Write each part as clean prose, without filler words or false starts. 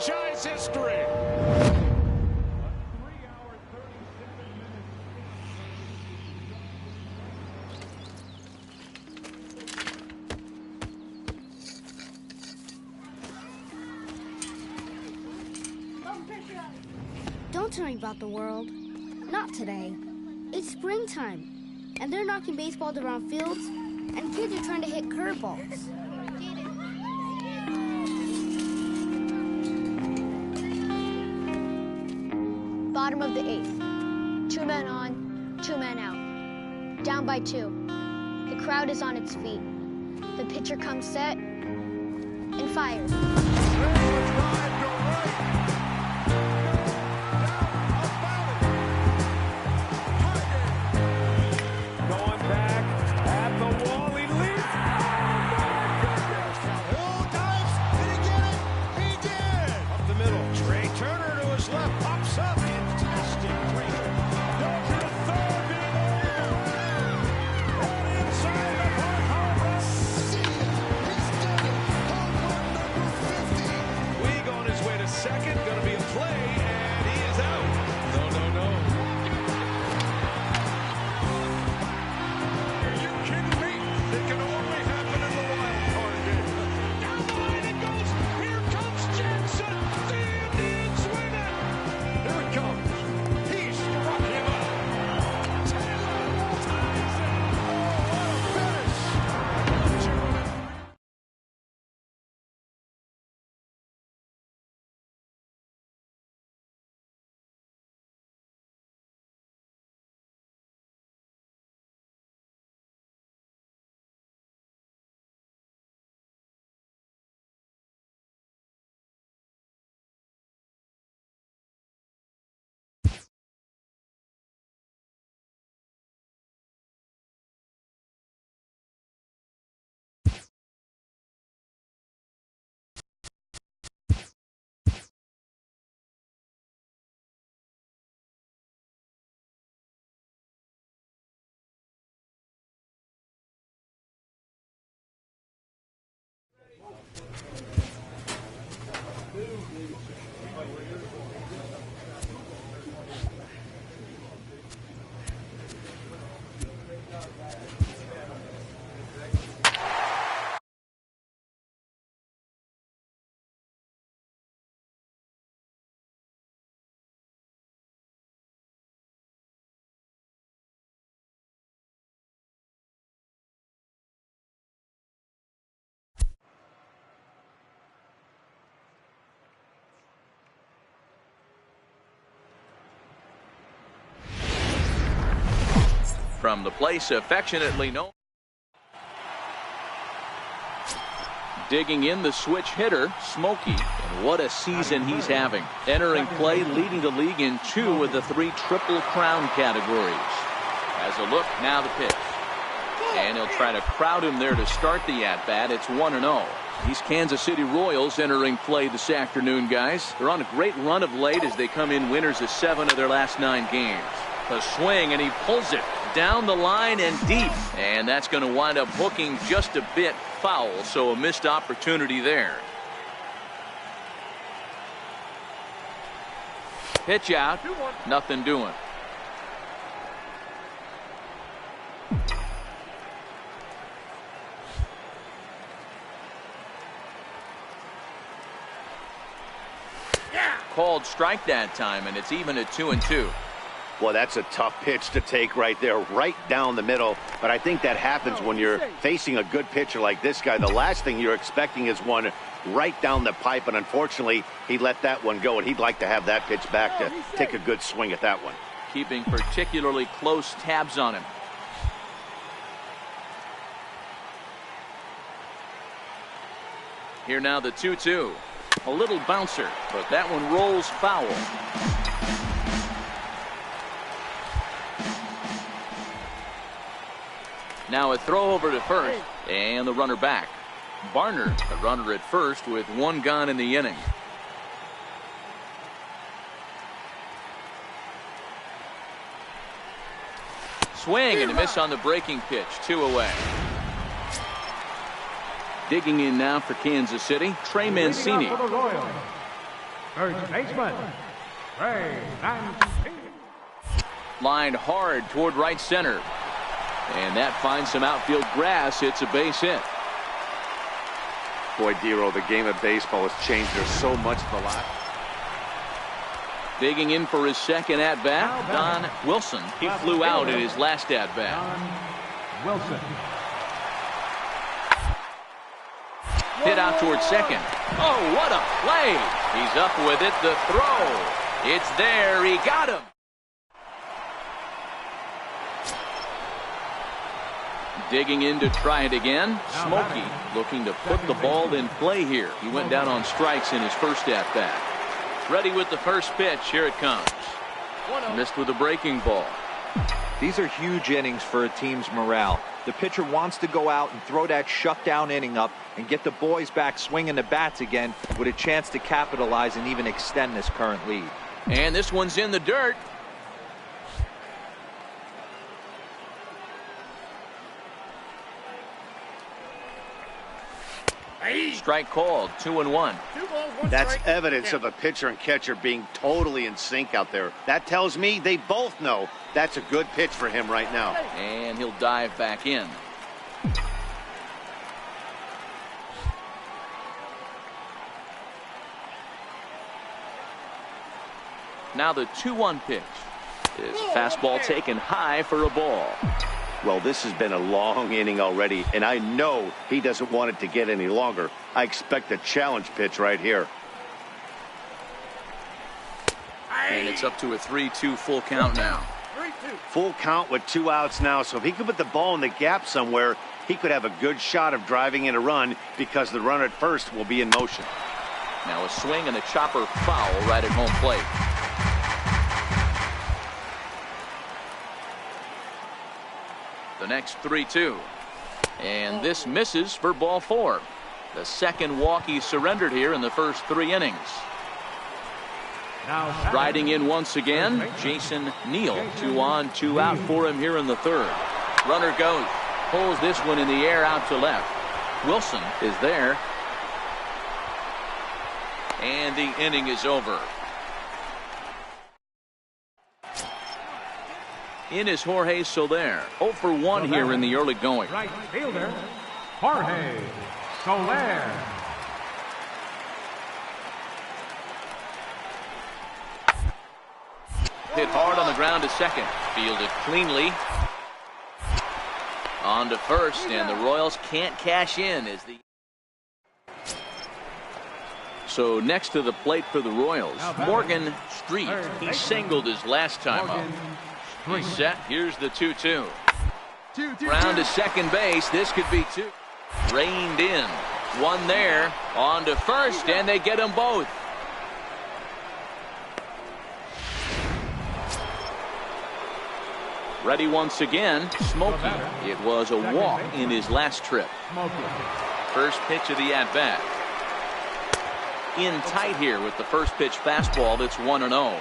franchise history. Don't tell me about the world. Not today. It's springtime, and they're knocking baseballs around fields, and kids are trying to hit curveballs. Bottom of the 8th. 2 men on, 2 men out. Down by 2. The crowd is on its feet. The pitcher comes set and fires. From the place affectionately known. Digging in the switch hitter, Smokey. And what a season he's having. Entering play, leading the league in 2 of the 3 Triple Crown categories. As a look, now the pitch. And he'll try to crowd him there to start the at-bat. It's 1-0. These Kansas City Royals entering play this afternoon, guys. They're on a great run of late as they come in winners of 7 of their last 9 games. A swing, and he pulls it down the line and deep. And that's going to wind up hooking just a bit foul, so a missed opportunity there. Pitch out, nothing doing. Called strike that time, and it's even at 2-2. Well, that's a tough pitch to take right there, right down the middle. But I think that happens when you're facing a good pitcher like this guy. The last thing you're expecting is one right down the pipe, and unfortunately, he let that one go, and he'd like to have that pitch back to take a good swing at that one. Keeping particularly close tabs on him. Here now the 2-2. A little bouncer, but that one rolls foul. Now a throw over to first, and the runner back. Barner, the runner at first with 1 gone in the inning. Swing and a miss on the breaking pitch. 2 away. Digging in now for Kansas City, Trey Mancini. First baseman, Ray Mancini. Lined hard toward right center. And that finds some outfield grass. It's a base hit. Boy, Dero, the game of baseball has changed. There's so much the last. Digging in for his second at-bat, Don Wilson. He flew out in his last at-bat. Wilson. Hit out towards second. Oh, what a play. He's up with it. The throw. It's there. He got him. Digging in to try it again. Smokey looking to put the ball in play here. He went down on strikes in his first at-bat. Ready with the first pitch. Here it comes. Missed with a breaking ball. These are huge innings for a team's morale. The pitcher wants to go out and throw that shutdown inning up and get the boys back swinging the bats again with a chance to capitalize and even extend this current lead. And this one's in the dirt. Strike called. 2-1. That's evidence of a pitcher and catcher being totally in sync out there. That tells me they both know that's a good pitch for him right now. And he'll dive back in. Now the 2-1 pitch. His fastball taken high for a ball. Well, this has been a long inning already, and I know he doesn't want it to get any longer. I expect a challenge pitch right here. And it's up to a 3-2 full count now. Full count with 2 outs now, so if he could put the ball in the gap somewhere, he could have a good shot of driving in a run because the runner at first will be in motion. Now a swing and a chopper foul right at home plate. The next 3-2. And this misses for ball 4. The second walk he surrendered here in the first 3 innings. Riding in once again, Jason Neal. 2 on, 2 out for him here in the 3rd. Runner goes. Pulls this one in the air out to left. Wilson is there. And the inning is over. In is Jorge Soler. 0 for 1 here in the early going. Right fielder, Jorge Soler. Hit hard on the ground to second. Fielded cleanly. On to first, and the Royals can't cash in as the... So next to the plate for the Royals, Morgan Street. He singled his last time up. He's set. Here's the 2-2. Round to second base. This could be 2. Reined in. One there. On to first, and they get them both. Ready once again. Smokey. It was a walk in his last trip. First pitch of the at-bat. In tight here with the first pitch fastball. That's 1-0.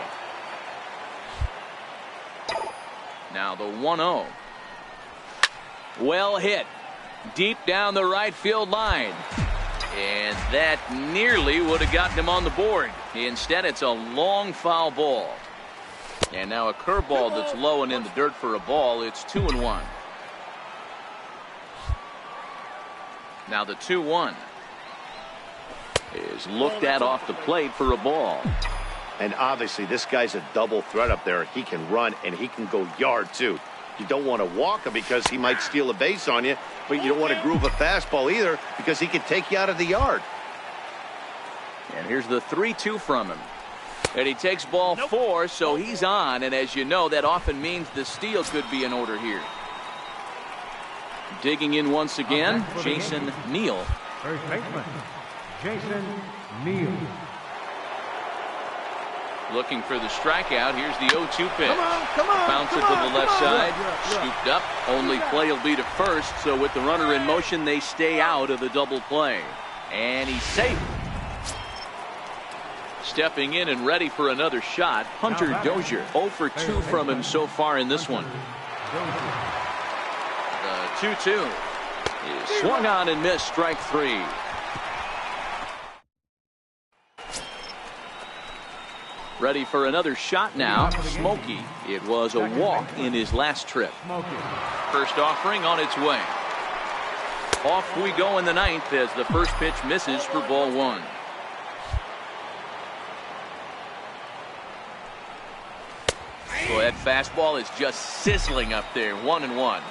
Now the 1-0. Well hit. Deep down the right field line. And that nearly would have gotten him on the board. Instead, it's a long foul ball. And now a curveball that's low and in the dirt for a ball. It's 2-1. Now the 2-1 is looked at off the plate for a ball. And obviously this guy's a double threat up there. He can run and he can go yard too. You don't want to walk him because he might steal a base on you, but you don't want to groove a fastball either because he can take you out of the yard. And here's the 3-2 from him. And he takes ball 4, so he's on. And as you know, that often means the steal could be in order here. Digging in once again, Jason Neal. First baseman, Jason Neal. Looking for the strikeout. Here's the 0-2 pitch. Come on, Bounce it to the left side. Scooped up. Only play will be to first. So with the runner in motion, they stay out of the double play. And he's safe. Stepping in and ready for another shot, Hunter Dozier. 0 for 2 from him so far in this one. The 2-2 is swung on and missed. Strike 3. Ready for another shot now. Smokey. It was a walk in his last trip. First offering on its way. Off we go in the ninth as the first pitch misses for ball one. Well, that fastball is just sizzling up there. 1-1.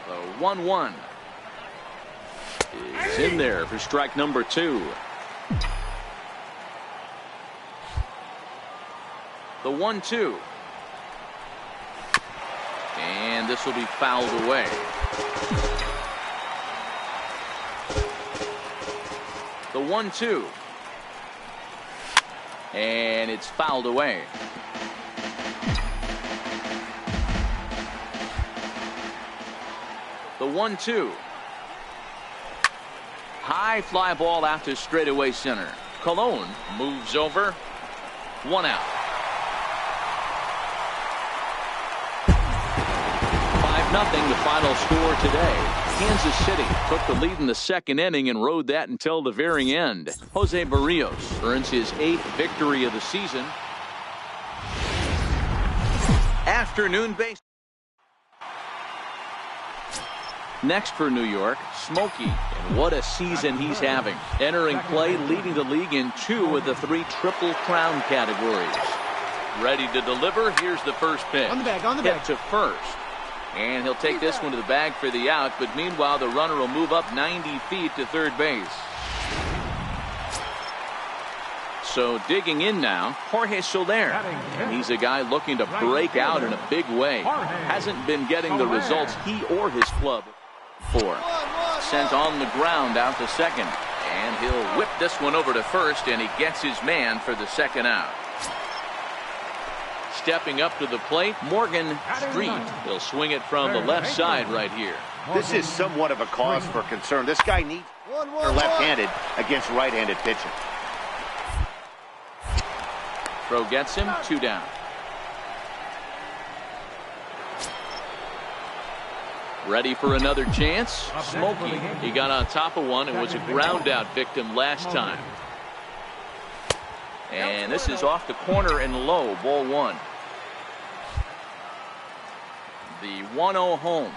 The 1-1 is in there for strike number 2. The 1-2. And this will be fouled away. The 1-2. And it's fouled away. The 1-2. High fly ball out to straightaway center. Colon moves over. 1 out. 5-0 the final score today. Kansas City took the lead in the second inning and rode that until the very end. Jose Barrios earns his 8th victory of the season. Afternoon base. Next for New York, Smokey, and what a season he's having. Entering play, leading the league in 2 of the 3 Triple Crown categories. Ready to deliver. Here's the first pitch. On the bag, Hit to first. And he'll take this one to the bag for the out, but meanwhile the runner will move up 90 feet to third base. So digging in now, Jorge Soler. And he's a guy looking to break out in a big way. Hasn't been getting the results he or his club for. Sent on the ground out to second. And he'll whip this one over to first, and he gets his man for the second out. Stepping up to the plate, Morgan Street. He'll swing it from the left side right here. This is somewhat of a cause for concern. This guy needs left-handed against right-handed pitching. Throw gets him, 2 down. Ready for another chance. Smokey. He got on top of one and was a ground out victim last time. And this is off the corner and low, ball 1. The 1-0 home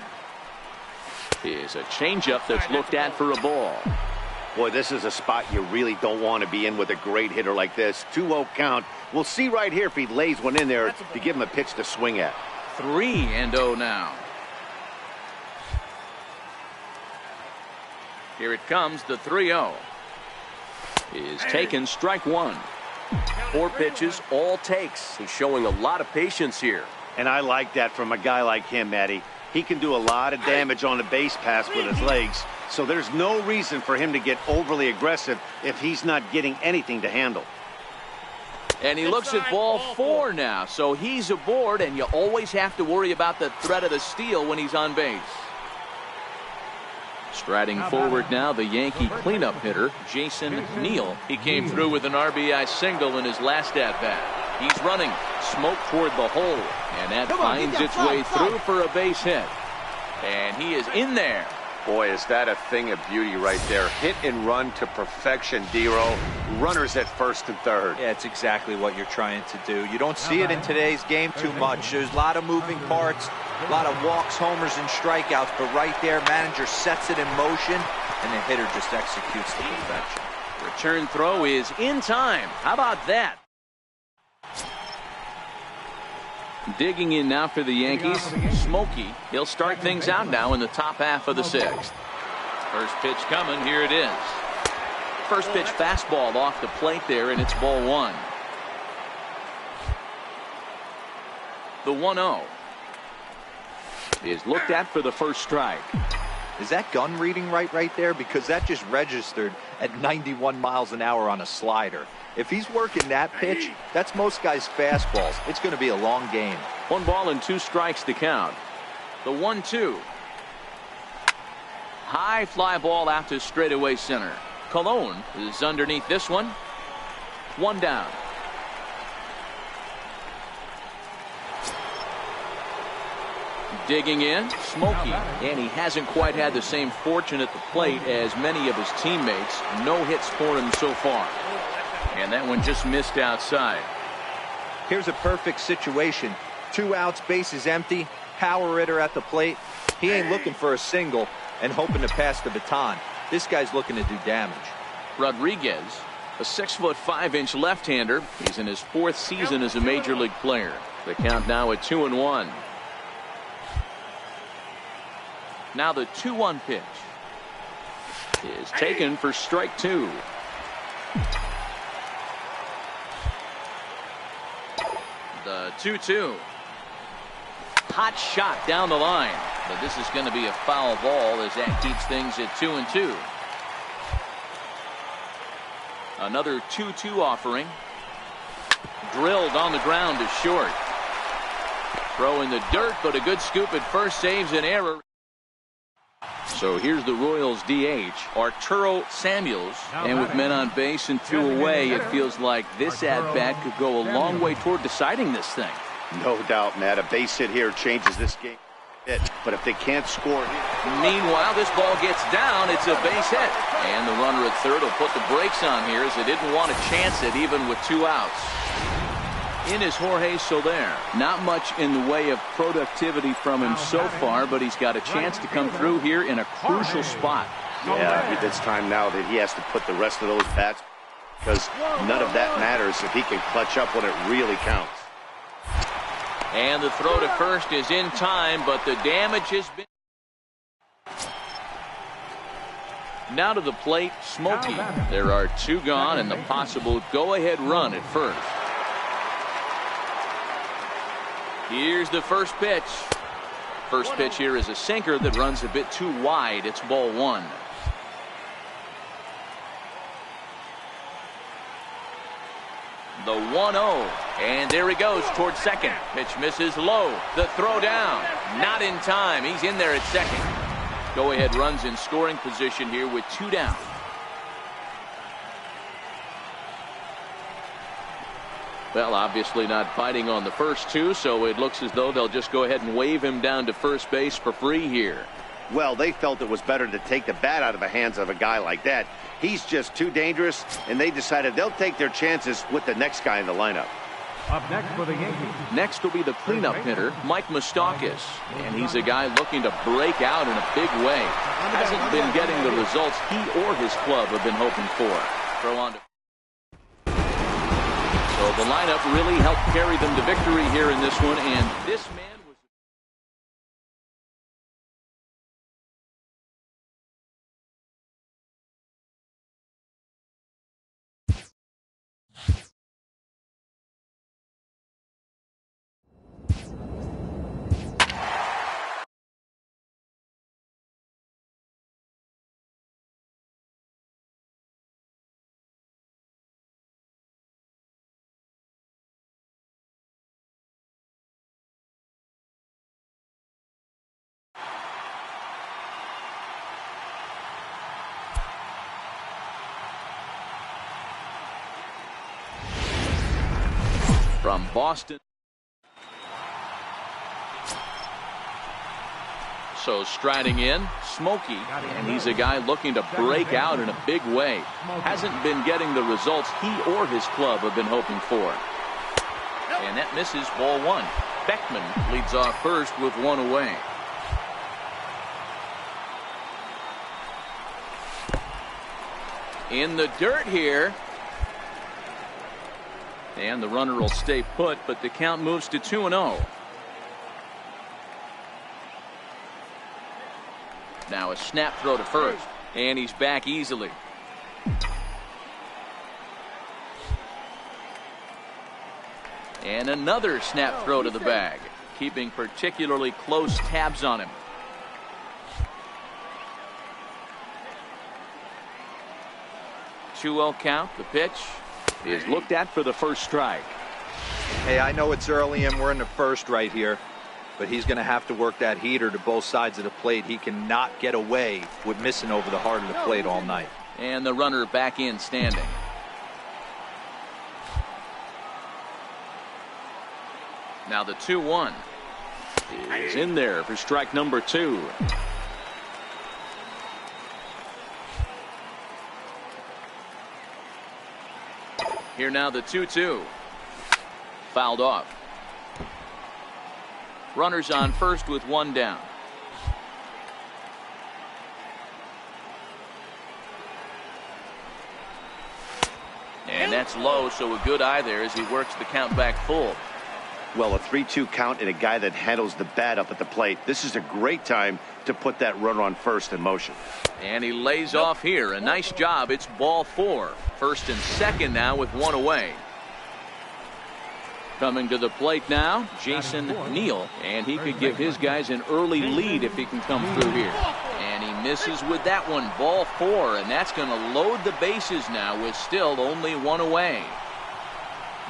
is a changeup that's looked at for a ball. Boy, this is a spot you really don't want to be in with a great hitter like this. 2-0 count. We'll see right here if he lays one in there to give him a pitch to swing at. 3-0 now. Here it comes, the 3-0 is taken, strike 1. 4 pitches, all takes. He's showing a lot of patience here. And I like that from a guy like him, Matty. He can do a lot of damage on the base pass with his legs, so there's no reason for him to get overly aggressive if he's not getting anything to handle. And he looks at ball 4 now, so he's aboard, and you always have to worry about the threat of the steal when he's on base. Striding forward now, the Yankee cleanup hitter, Jason Neal. He came through with an RBI single in his last at-bat. He's running, smoke toward the hole, and that finds its way through for a base hit. And he is in there. Boy, is that a thing of beauty right there. Hit and run to perfection, Dero. Runners at first and third. Yeah, it's exactly what you're trying to do. You don't see it in today's game too much. There's a lot of moving parts, a lot of walks, homers, and strikeouts, but right there, manager sets it in motion, and the hitter just executes to perfection. Return throw is in time. How about that? Digging in now for the Yankees, Smokey. He'll start things out now in the top half of the 6th. First pitch coming, here it is. First pitch fastball off the plate there, and it's ball 1. The 1-0 is looked at for the first strike. Is that gun reading right there? Because that just registered at 91 miles an hour on a slider. If he's working that pitch, that's most guys' fastballs. It's going to be a long game. 1 ball and 2 strikes to count. The 1-2. High fly ball out to straightaway center. Colon is underneath this one. 1 down. Digging in, Smokey, and he hasn't quite had the same fortune at the plate as many of his teammates. No hits for him so far. And that one just missed outside. Here's a perfect situation. 2 outs, bases empty, power hitter at the plate. He ain't looking for a single and hoping to pass the baton. This guy's looking to do damage. Rodriguez, a 6'5" left-hander. He's in his 4th season as a major league player. The count now at 2-1. Now the 2-1 pitch is taken for strike 2. The 2-2. Hot shot down the line, but this is going to be a foul ball as that keeps things at 2-2. Another 2-2 offering. Drilled on the ground to short. Throw in the dirt, but a good scoop at first saves an error. So here's the Royals DH, Arturo Samuels. And with men on base and 2 away, it feels like this at-bat could go a long way toward deciding this thing. No doubt, Matt. A base hit here changes this game. But if they can't score here. Meanwhile, this ball gets down. It's a base hit. And the runner at third will put the brakes on here as they didn't want to chance it even with 2 outs. In is Jorge Soler. Not much in the way of productivity from him so far, but he's got a chance to come through here in a crucial spot. Yeah, it's time now that he has to put the rest of those bats, because none of that matters if he can clutch up when it really counts. And the throw to first is in time, but the damage has been. Now to the plate, Smokey. There are 2 gone and the possible go-ahead run at first. Here's the first pitch. First pitch here is a sinker that runs a bit too wide. It's ball 1. The 1-0. And there he goes towards second. Pitch misses low. The throw down. Not in time. He's in there at second. Go-ahead runs in scoring position here with 2 down. Well, obviously not biting on the first 2, so it looks as though they'll just go ahead and wave him down to first base for free here. Well, they felt it was better to take the bat out of the hands of a guy like that. He's just too dangerous, and they decided they'll take their chances with the next guy in the lineup. Up next for the Yankees. Next will be the cleanup hitter, Mike Moustakas. And he's a guy looking to break out in a big way. Hasn't been getting the results he or his club have been hoping for. Throw on to. So the lineup really helped carry them to victory here in this one, and this man was. From Boston. So striding in, Smokey, and he's a guy looking to break out in a big way. Hasn't been getting the results he or his club have been hoping for. And that misses ball 1. Beckman leads off first with 1 away. In the dirt here. And the runner will stay put, but the count moves to 2-0. Now a snap throw to first, and he's back easily. And another snap throw to the bag, keeping particularly close tabs on him. 2-0 count. The pitch is looked at for the first strike. Hey, I know it's early and we're in the first right here, but he's going to have to work that heater to both sides of the plate. He cannot get away with missing over the heart of the plate all night. And the runner back in standing. Now the 2-1 is in there for strike number 2. Here now the 2-2. Fouled off. Runners on first with one down. And that's low, so a good eye there as he works the count back full. Well, a 3-2 count and a guy that handles the bat up at the plate. This is a great time to put that runner on first in motion. And he lays off here. A nice job. It's ball 4. First and second now with one away. Coming to the plate now, Jason Neal. And he could give his guys an early lead if he can come through here. And he misses with that one. Ball 4. And that's going to load the bases now with still only one away.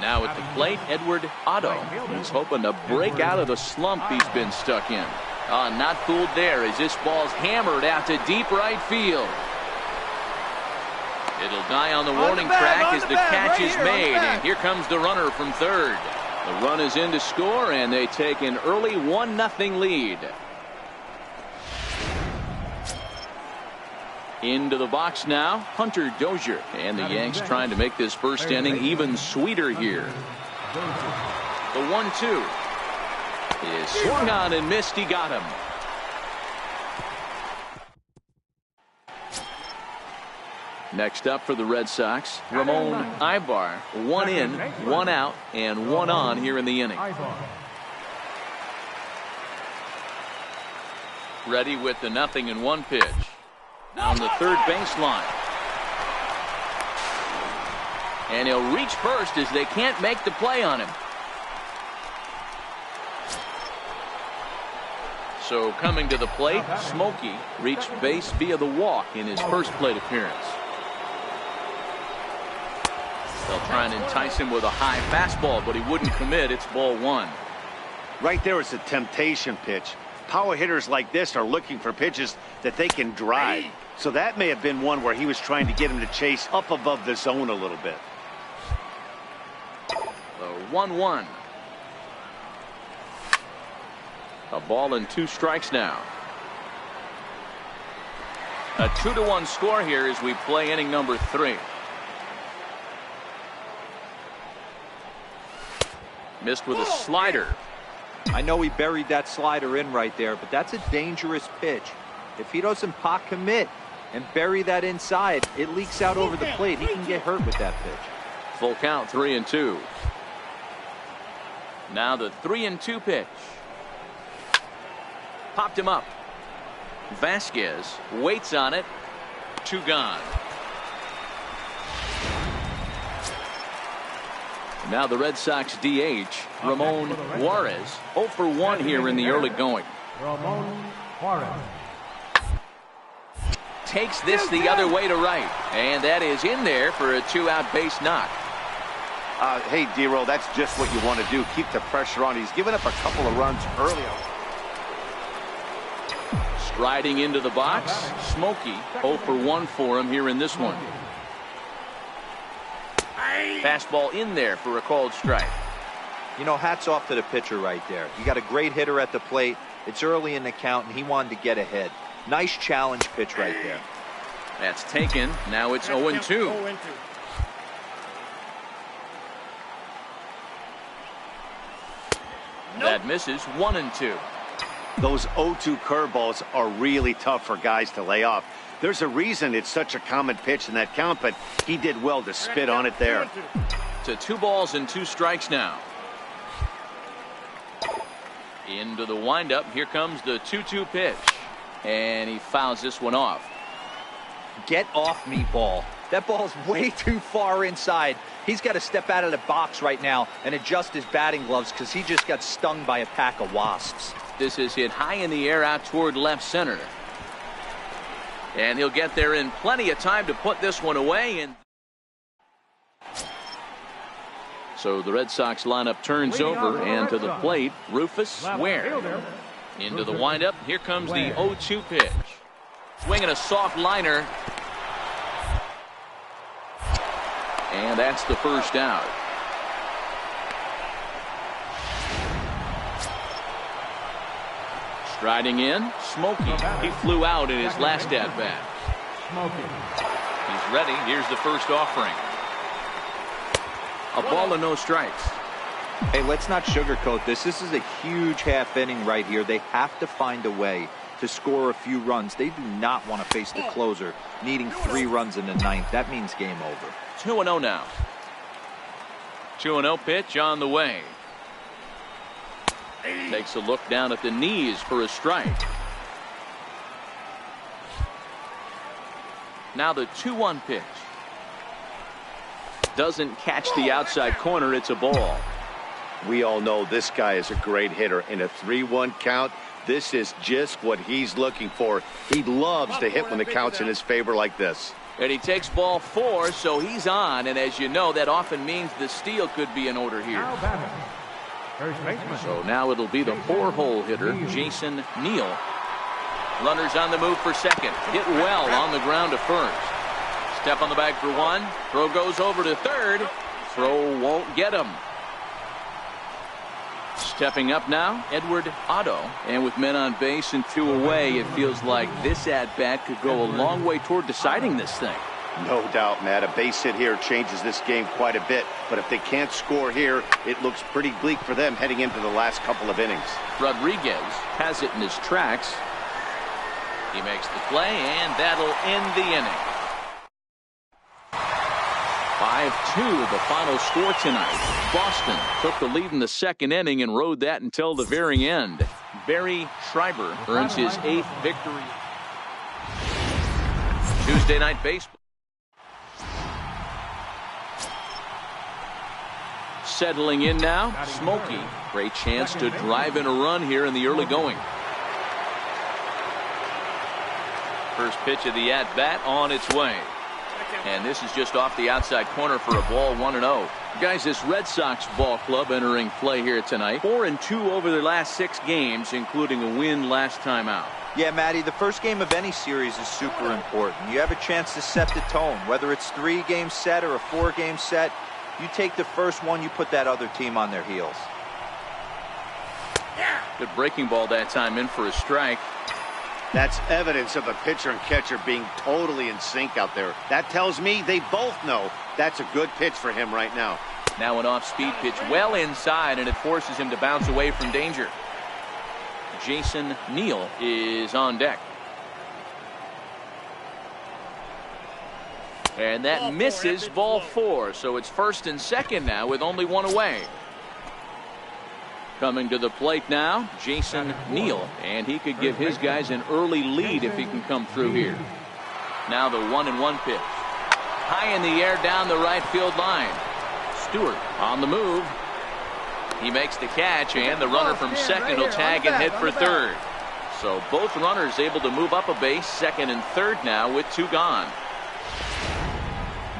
Now at the plate, Edward Otto. He's hoping to break out of the slump he's been stuck in. Not fooled there as this ball's hammered out to deep right field. It'll die on the warning track as the catch is made. And here comes the runner from third. The run is in to score, and they take an early 1-0 lead. Into the box now, Hunter Dozier. And the Yanks trying to make this first inning even sweeter here. The 1-2 is swung on and missed. He got him. Next up for the Red Sox, Ramon Ibar. 1 in, 1 out, and 1 on here in the inning. Ready with the 0-1 pitch. On the third baseline. And he'll reach first as they can't make the play on him. So coming to the plate, Smokey reached base via the walk in his first plate appearance. They'll try and entice him with a high fastball, but he wouldn't commit. It's ball 1. Right there is a temptation pitch. Power hitters like this are looking for pitches that they can drive. So that may have been one where he was trying to get him to chase up above the zone a little bit. The 1-1. A ball and 2 strikes now. A 2-1 score here as we play inning number 3. Missed with a slider. I know he buried that slider in right there, but that's a dangerous pitch. If he doesn't pot commit and bury that inside, it leaks out over the plate. He can get hurt with that pitch. Full count, 3-2. Now the 3-2 pitch. Popped him up. Vasquez waits on it. 2 gone. Now the Red Sox DH, Ramon Juarez, 0 for 1 here in the early going. Ramon Juarez. Takes this the other way to right. And that is in there for a 2-out base knock. Hey, D-Roll, that's just what you want to do. Keep the pressure on. He's given up a couple of runs early on. Striding into the box, Smokey, 0 for 1 for him here in this one. Fastball in there for a called strike. You know, hats off to the pitcher right there. You got a great hitter at the plate. It's early in the count, and he wanted to get ahead. Nice challenge pitch right there. That's taken. Now it's 0-2. That misses. 1-2. Those 0-2 curveballs are really tough for guys to lay off. There's a reason it's such a common pitch in that count, but he did well to spit on it there. To 2 balls and 2 strikes now. Into the windup. Here comes the 2-2 pitch. And he fouls this one off. Get off me, ball. That ball's way too far inside. He's got to step out of the box right now and adjust his batting gloves because he just got stung by a pack of wasps. This is hit high in the air out toward left center. And he'll get there in plenty of time to put this one away. And so the Red Sox lineup turns over, and to the plate, Rufus Ware. Into the windup. Here comes the 0-2 pitch. Swinging a soft liner. And that's the first out. Striding in, Smokey. He flew out in his last at-bat. He's ready. Here's the first offering. A ball and no strikes. Hey, let's not sugarcoat this. This is a huge half inning right here. They have to find a way to score a few runs. They do not want to face the closer needing 3 runs in the 9th. That means game over. 2-0 now. 2-0 pitch on the way. Takes a look down at the knees for a strike. Now the 2-1 pitch. Doesn't catch the outside corner. It's a ball. We all know this guy is a great hitter. In a 3-1 count, this is just what he's looking for. He loves to hit when the count's in his favor like this. And he takes ball 4, so he's on. And as you know, that often means the steal could be in order here. So now it'll be the 4-hole hitter, Jason Neal. Runners on the move for second. Hit well on the ground to first. Step on the bag for 1. Throw goes over to third. Throw won't get him. Stepping up now, Edward Otto. And with men on base and 2 away, it feels like this at-bat could go a long way toward deciding this thing. No doubt, Matt. A base hit here changes this game quite a bit. But if they can't score here, it looks pretty bleak for them heading into the last couple of innings. Rodriguez has it in his tracks. He makes the play, and that'll end the inning. 5-2 the final score tonight. Boston took the lead in the 2nd inning and rode that until the very end. Barry Schreiber earns his 8th victory. Tuesday Night Baseball. Settling in now, Smokey. Great chance to drive in a run here in the early going. First pitch of the at-bat on its way. And this is just off the outside corner for a ball, 1-0. Guys, this Red Sox ball club entering play here tonight. 4-2 over their last 6 games, including a win last time out. Yeah, Matty, the first game of any series is super important. You have a chance to set the tone. Whether it's 3-game set or a 4-game set, you take the first one, you put that other team on their heels. Good breaking ball that time, in for a strike. That's evidence of a pitcher and catcher being totally in sync out there. That tells me they both know that's a good pitch for him right now. Now an off-speed pitch well inside, and it forces him to bounce away from danger. Jason Neal is on deck. And that misses, ball 4. So it's 1st and 2nd now with only 1 away. Coming to the plate now, Jason Neal, and he could give his guys an early lead if he can come through here. Now the 1-1 pitch. High in the air down the right field line. Stewart on the move. He makes the catch, and the runner from second will tag and head for third. So both runners able to move up a base, 2nd and 3rd now with 2 gone.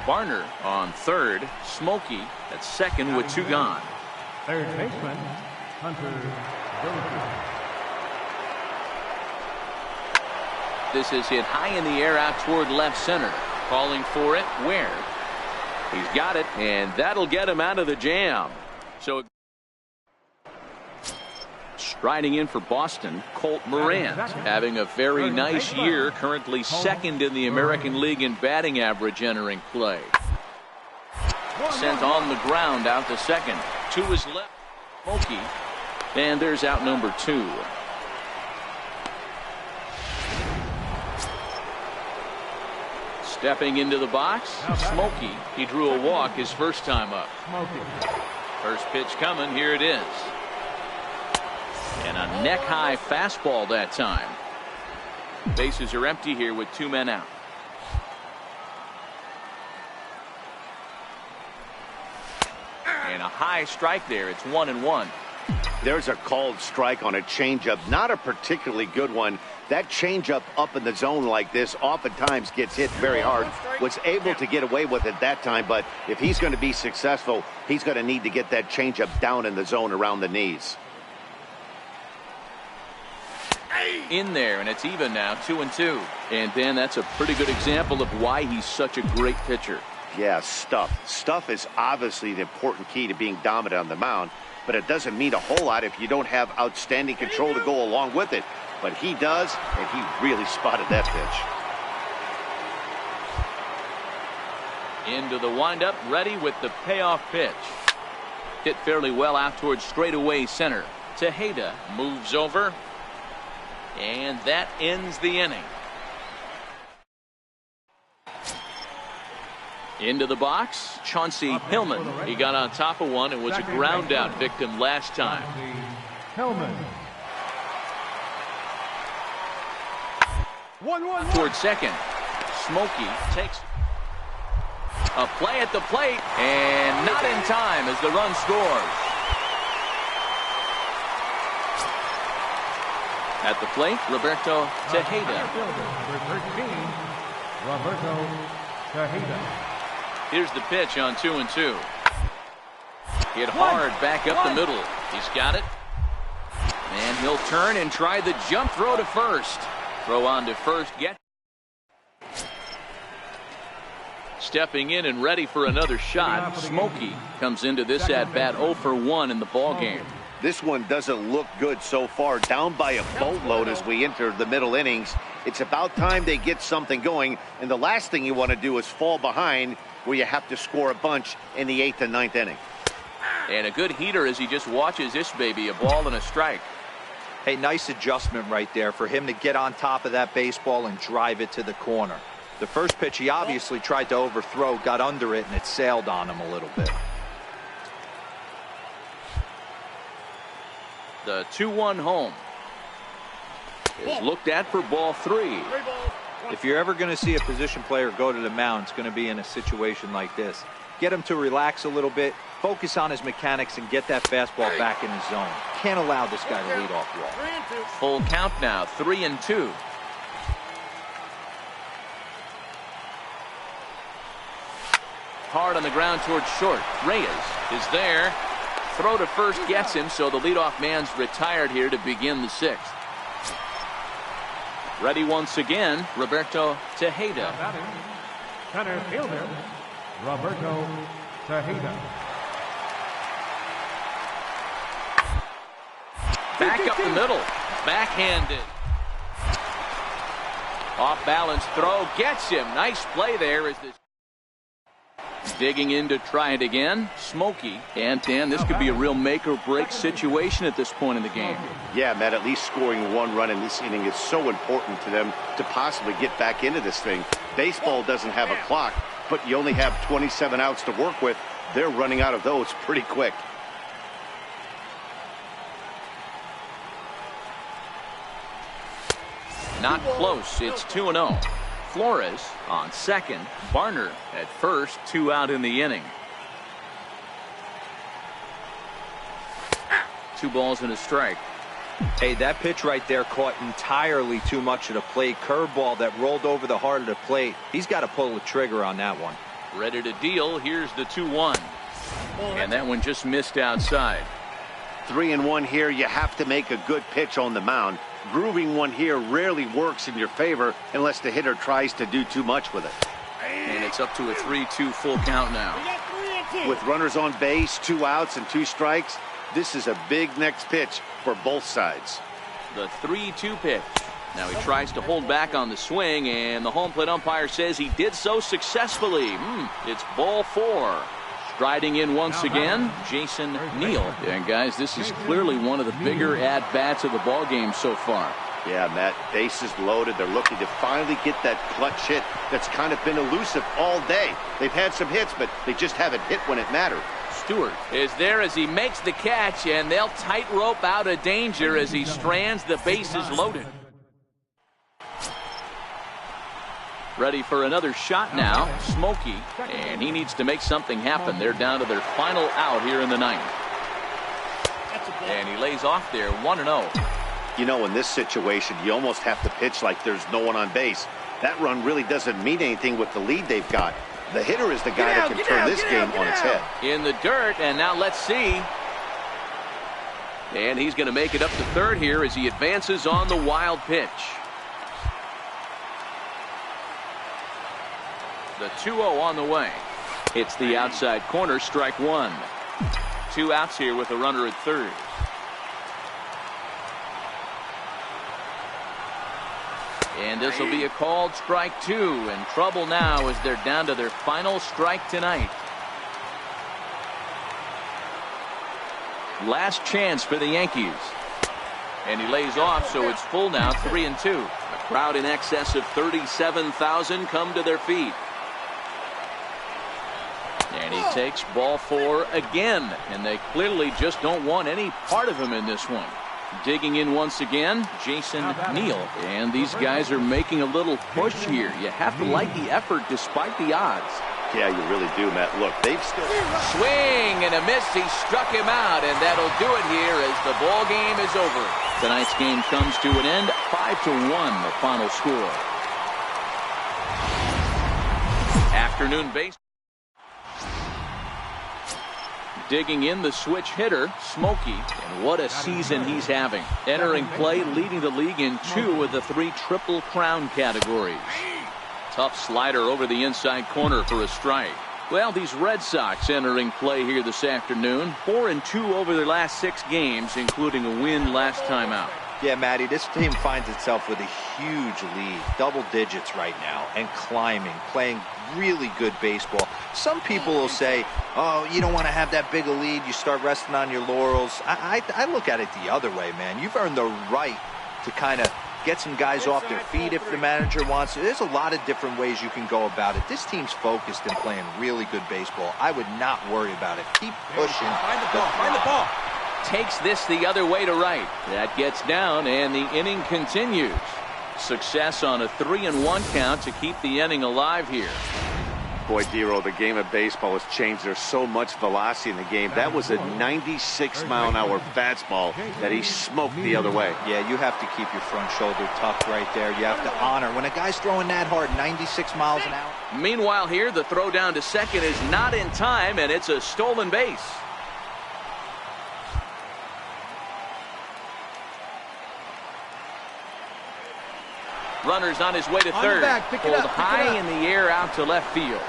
Barner on 3rd, Smokey at 2nd with 2 gone. Third baseman, Hunter. This is hit high in the air out toward left center. Calling for it, Ware. He's got it, and that'll get him out of the jam. So striding in for Boston, Colt Moran, having a very nice year, currently 2nd in the American League in batting average entering play. Sent on the ground out to second. 2 is left. Smokey. And there's out number 2. Stepping into the box, Smokey. He drew a walk his first time up. First pitch coming. Here it is. And a neck-high fastball that time. Bases are empty here with 2 men out. And a high strike there. It's 1-1. There's a called strike on a changeup, not a particularly good one. That changeup up in the zone like this oftentimes gets hit very hard. Was able to get away with it that time, but if he's going to be successful, he's going to need to get that changeup down in the zone around the knees. In there, and it's even now, 2-2. And Dan, that's a pretty good example of why he's such a great pitcher. Yeah, stuff. Stuff is obviously the important key to being dominant on the mound, but it doesn't mean a whole lot if you don't have outstanding control to go along with it. But he does, and he really spotted that pitch. Into the windup, ready with the payoff pitch. Hit fairly well out towards straightaway center. Tejeda moves over, and that ends the inning. Into the box, Chauncey Hillman. He got on top of one and was a ground out victim last time. Hillman. Towards second, Smokey takes a play at the plate, and not in time as the run scores. At the plate, Roberto Tejeda. Number 13, Roberto Tejeda. Here's the pitch on 2-2. Hit hard back up the middle. He's got it. And he'll turn and try the jump throw to first. Throw on to first. Stepping in and ready for another shot. Smokey comes into this at bat 0 for 1 in the ball game. This one doesn't look good so far. Down by a boatload as we enter the middle innings. It's about time they get something going. And the last thing you want to do is fall behind where you have to score a bunch in the 8th and 9th inning. And a good heater as he just watches this baby. A ball and a strike. Hey, nice adjustment right there for him to get on top of that baseball and drive it to the corner. The first pitch he obviously tried to overthrow, got under it, and it sailed on him a little bit. The 2-1 home is looked at for ball 3. If you're ever going to see a position player go to the mound, it's going to be in a situation like this. Get him to relax a little bit, focus on his mechanics, and get that fastball back in his zone. Can't allow this guy to lead off walk. Full count now, 3-2. Hard on the ground towards short. Reyes is there. Throw to first gets him, so the leadoff man's retired here to begin the 6th. Ready once again, Roberto Tejeda. Center fielder, Roberto Tejeda. Back up the middle. Backhanded. Off balance throw. Gets him. Nice play there as this. Digging in to try it again. Smokey. And Dan, this could be a real make or break situation at this point in the game. Yeah, Matt, at least scoring 1 run in this inning is so important to them to possibly get back into this thing. Baseball doesn't have a clock, but you only have 27 outs to work with. They're running out of those pretty quick. Not close. It's 2-0. Flores on second. Barner at first. 2 out in the inning. 2 balls and a strike. Hey, that pitch right there caught entirely too much of the plate. Curveball that rolled over the heart of the plate. He's got to pull the trigger on that one. Ready to deal. Here's the 2-1. And that one just missed outside. 3-1 here. You have to make a good pitch on the mound. Grooving one here rarely works in your favor unless the hitter tries to do too much with it. And it's up to a 3-2 full count now. With runners on base, 2 outs and 2 strikes, this is a big next pitch for both sides. The 3-2 pitch. Now he tries to hold back on the swing, and the home plate umpire says he did so successfully. It's ball 4. Striding in once again, Jason Neal. And guys, this is clearly one of the bigger at-bats of the ball game so far. Yeah, Matt, bases loaded. They're looking to finally get that clutch hit that's kind of been elusive all day. They've had some hits, but they just haven't hit when it mattered. Stewart is there as he makes the catch, and they'll tightrope out of danger as he strands the bases loaded. Ready for another shot now, Smokey, and he needs to make something happen. They're down to their final out here in the 9th. And he lays off there, 1-0. You know, in this situation, you almost have to pitch like there's no one on base. That run really doesn't mean anything with the lead they've got. The hitter is the guy that can turn this game on its head. In the dirt, and now let's see. And he's going to make it up to third here as he advances on the wild pitch. The 2-0 on the way. It's the outside corner, strike 1. 2 outs here with a runner at third. And this will be a called strike 2. And trouble now as they're down to their final strike tonight. Last chance for the Yankees. And he lays off, so it's full now, 3-2. A crowd in excess of 37,000 come to their feet. And he takes ball 4 again. And they clearly just don't want any part of him in this one. Digging in once again, Jason Neal. And these guys are making a little push here. You have to like the effort despite the odds. Yeah, you really do, Matt. Look, they've still... Swing and a miss. He struck him out, and that'll do it here as the ball game is over. Tonight's game comes to an end, 5-1 the final score. Afternoon base. Digging in the switch hitter, Smokey, and what a season he's having. Entering play, leading the league in 2 of the 3 Triple Crown categories. Tough slider over the inside corner for a strike. Well, these Red Sox entering play here this afternoon. 4-2 over their last 6 games, including a win last time out. Yeah, Matty, this team finds itself with a huge lead, double digits right now, and climbing, playing really good baseball. Some people will say, oh, you don't want to have that big a lead, you start resting on your laurels. I look at it the other way, man. You've earned the right to kind of get some guys off their feet if the manager wants to. There's a lot of different ways you can go about it. This team's focused and playing really good baseball. I would not worry about it. Keep pushing. Find the ball. Takes this the other way to right. That gets down, and the inning continues. Success on a 3-1 count to keep the inning alive here. Boy, Dero, the game of baseball has changed. There's so much velocity in the game. That was a 96-mile-an-hour fastball that he smoked the other way. Yeah, you have to keep your front shoulder tucked right there. You have to honor. When a guy's throwing that hard, 96 miles an hour. Meanwhile here, the throw down to second is not in time, and it's a stolen base. Runner's on his way to third. Pulled high in the air out to left field.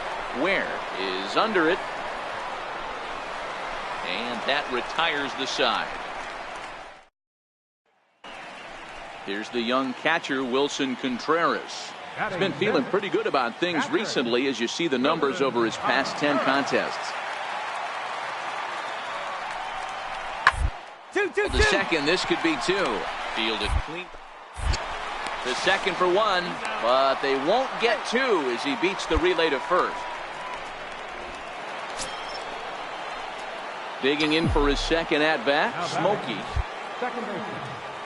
Ware is under it. And that retires the side. Here's the young catcher, Wilson Contreras. He's been feeling pretty good about things recently as you see the numbers over his past 10 contests. The second, this could be 2. Fielded clean. The second for 1, but they won't get 2 as he beats the relay to first. Digging in for his second at-bat, Smokey.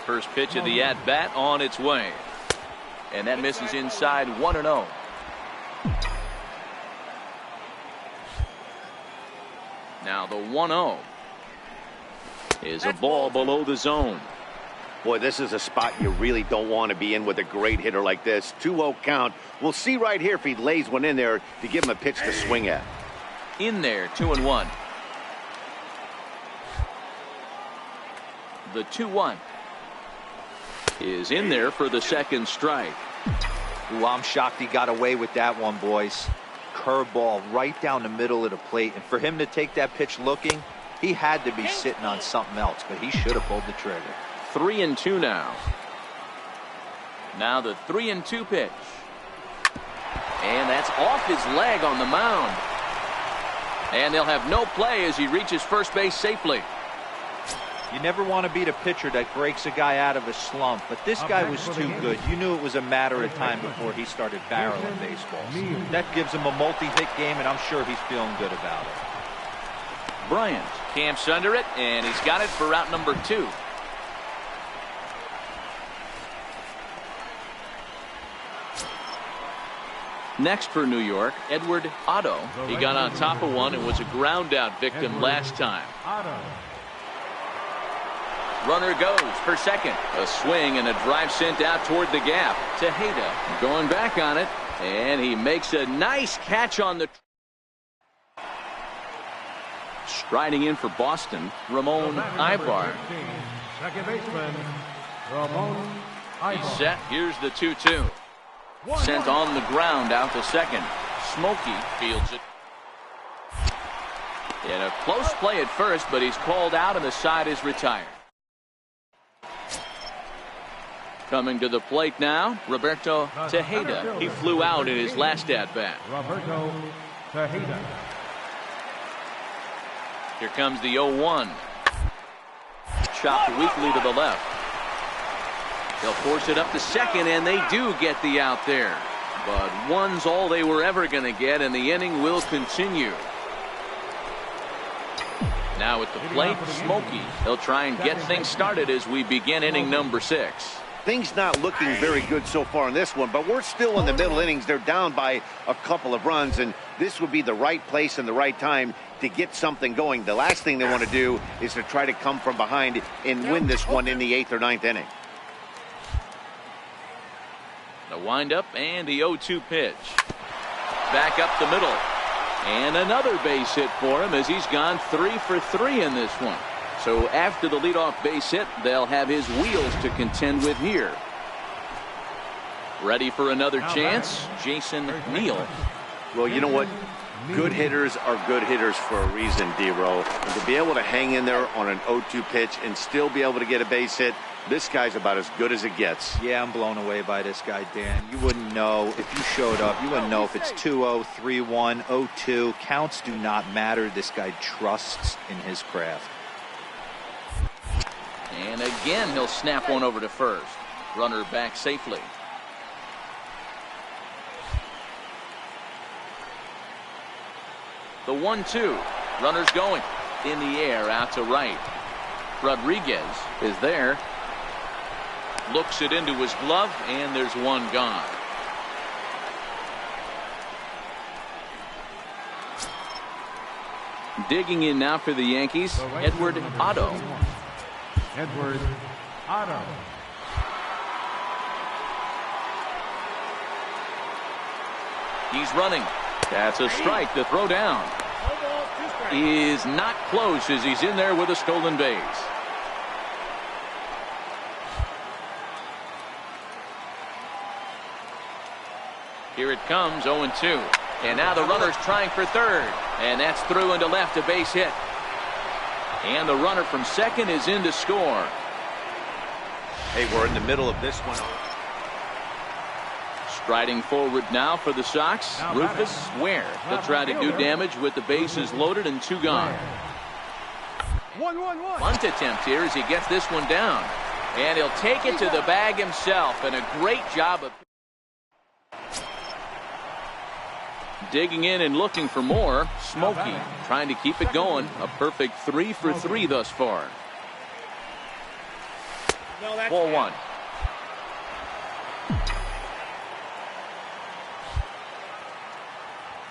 First pitch of the at-bat on its way. And that misses inside 1-0. Now the 1-0 is a ball below the zone. Boy, this is a spot you really don't want to be in with a great hitter like this. 2-0 count. We'll see right here if he lays one in there to give him a pitch to swing at. In there, 2-1. The 2-1 is in there for the second strike. Ooh, I'm shocked he got away with that one, boys. Curveball right down the middle of the plate. And for him to take that pitch looking, he had to be sitting on something else, but he should have pulled the trigger. 3-2 now. Now the 3-2 pitch. And that's off his leg on the mound. And they'll have no play as he reaches first base safely. You never want to beat a pitcher that breaks a guy out of a slump, but this guy was too good. You knew it was a matter of time before he started barreling baseballs. That gives him a multi-hit game, and I'm sure he's feeling good about it. Bryant camps under it, and he's got it for route number 2. Next for New York, Edward Otto. He got on top of one and was a ground out victim last time. Runner goes for second. A swing and a drive sent out toward the gap. Tejeda going back on it, and he makes a nice catch on the... Striding in for Boston, Ramon Ibar. Second baseman, Ramon Ibar. He's set. Here's the 2-2. Sent on the ground out to second. Smokey fields it. In a close play at first, but he's called out and the side is retired. Coming to the plate now, Roberto Tejeda. He flew out in his last at-bat. Roberto Tejeda. Here comes the 0-1. Chopped weakly to the left. They'll force it up to second, and they do get the out there. But one's all they were ever going to get, and the inning will continue. Now at the plate, Smokey. He'll try and get things started as we begin inning number 6. Things not looking very good so far in this one, but we're still in the middle innings. They're down by a couple of runs, and this would be the right place and the right time to get something going. The last thing they want to do is to try to come from behind and win this one in the 8th or 9th inning. The windup and the 0-2 pitch. Back up the middle. And another base hit for him as he's gone 3 for 3 in this one. So after the leadoff base hit, they'll have his wheels to contend with here. Ready for another chance, Jason Neal. Well, you know what? Good hitters are good hitters for a reason, D-Row. And to be able to hang in there on an 0-2 pitch and still be able to get a base hit, this guy's about as good as it gets. Yeah, I'm blown away by this guy, Dan. You wouldn't know if you showed up. You wouldn't know if it's 2-0, 3-1, 0-2. Counts do not matter. This guy trusts in his craft. And again, he'll snap one over to first. Runner back safely. The 1-2. Runner's going. In the air out to right. Rodriguez is there. Looks it into his glove, and there's one gone. Digging in now for the Yankees, Edward Otto. Edward Otto. He's running. That's a strike. The throw down is not close as he's in there with a stolen base. Here it comes, 0-2. And now the runner's trying for third. And that's through into left, a base hit. And the runner from second is in to score. Hey, we're in the middle of this one. Striding forward now for the Sox, Rufus Ware. They'll try to do damage with the bases loaded and 2 gone. 1-1-1. Bunt attempt here as he gets this one down. And he'll take it to the bag himself. And a great job of digging in and looking for more. Smokey trying to keep it going. A perfect 3 for 3 thus far. Ball 1.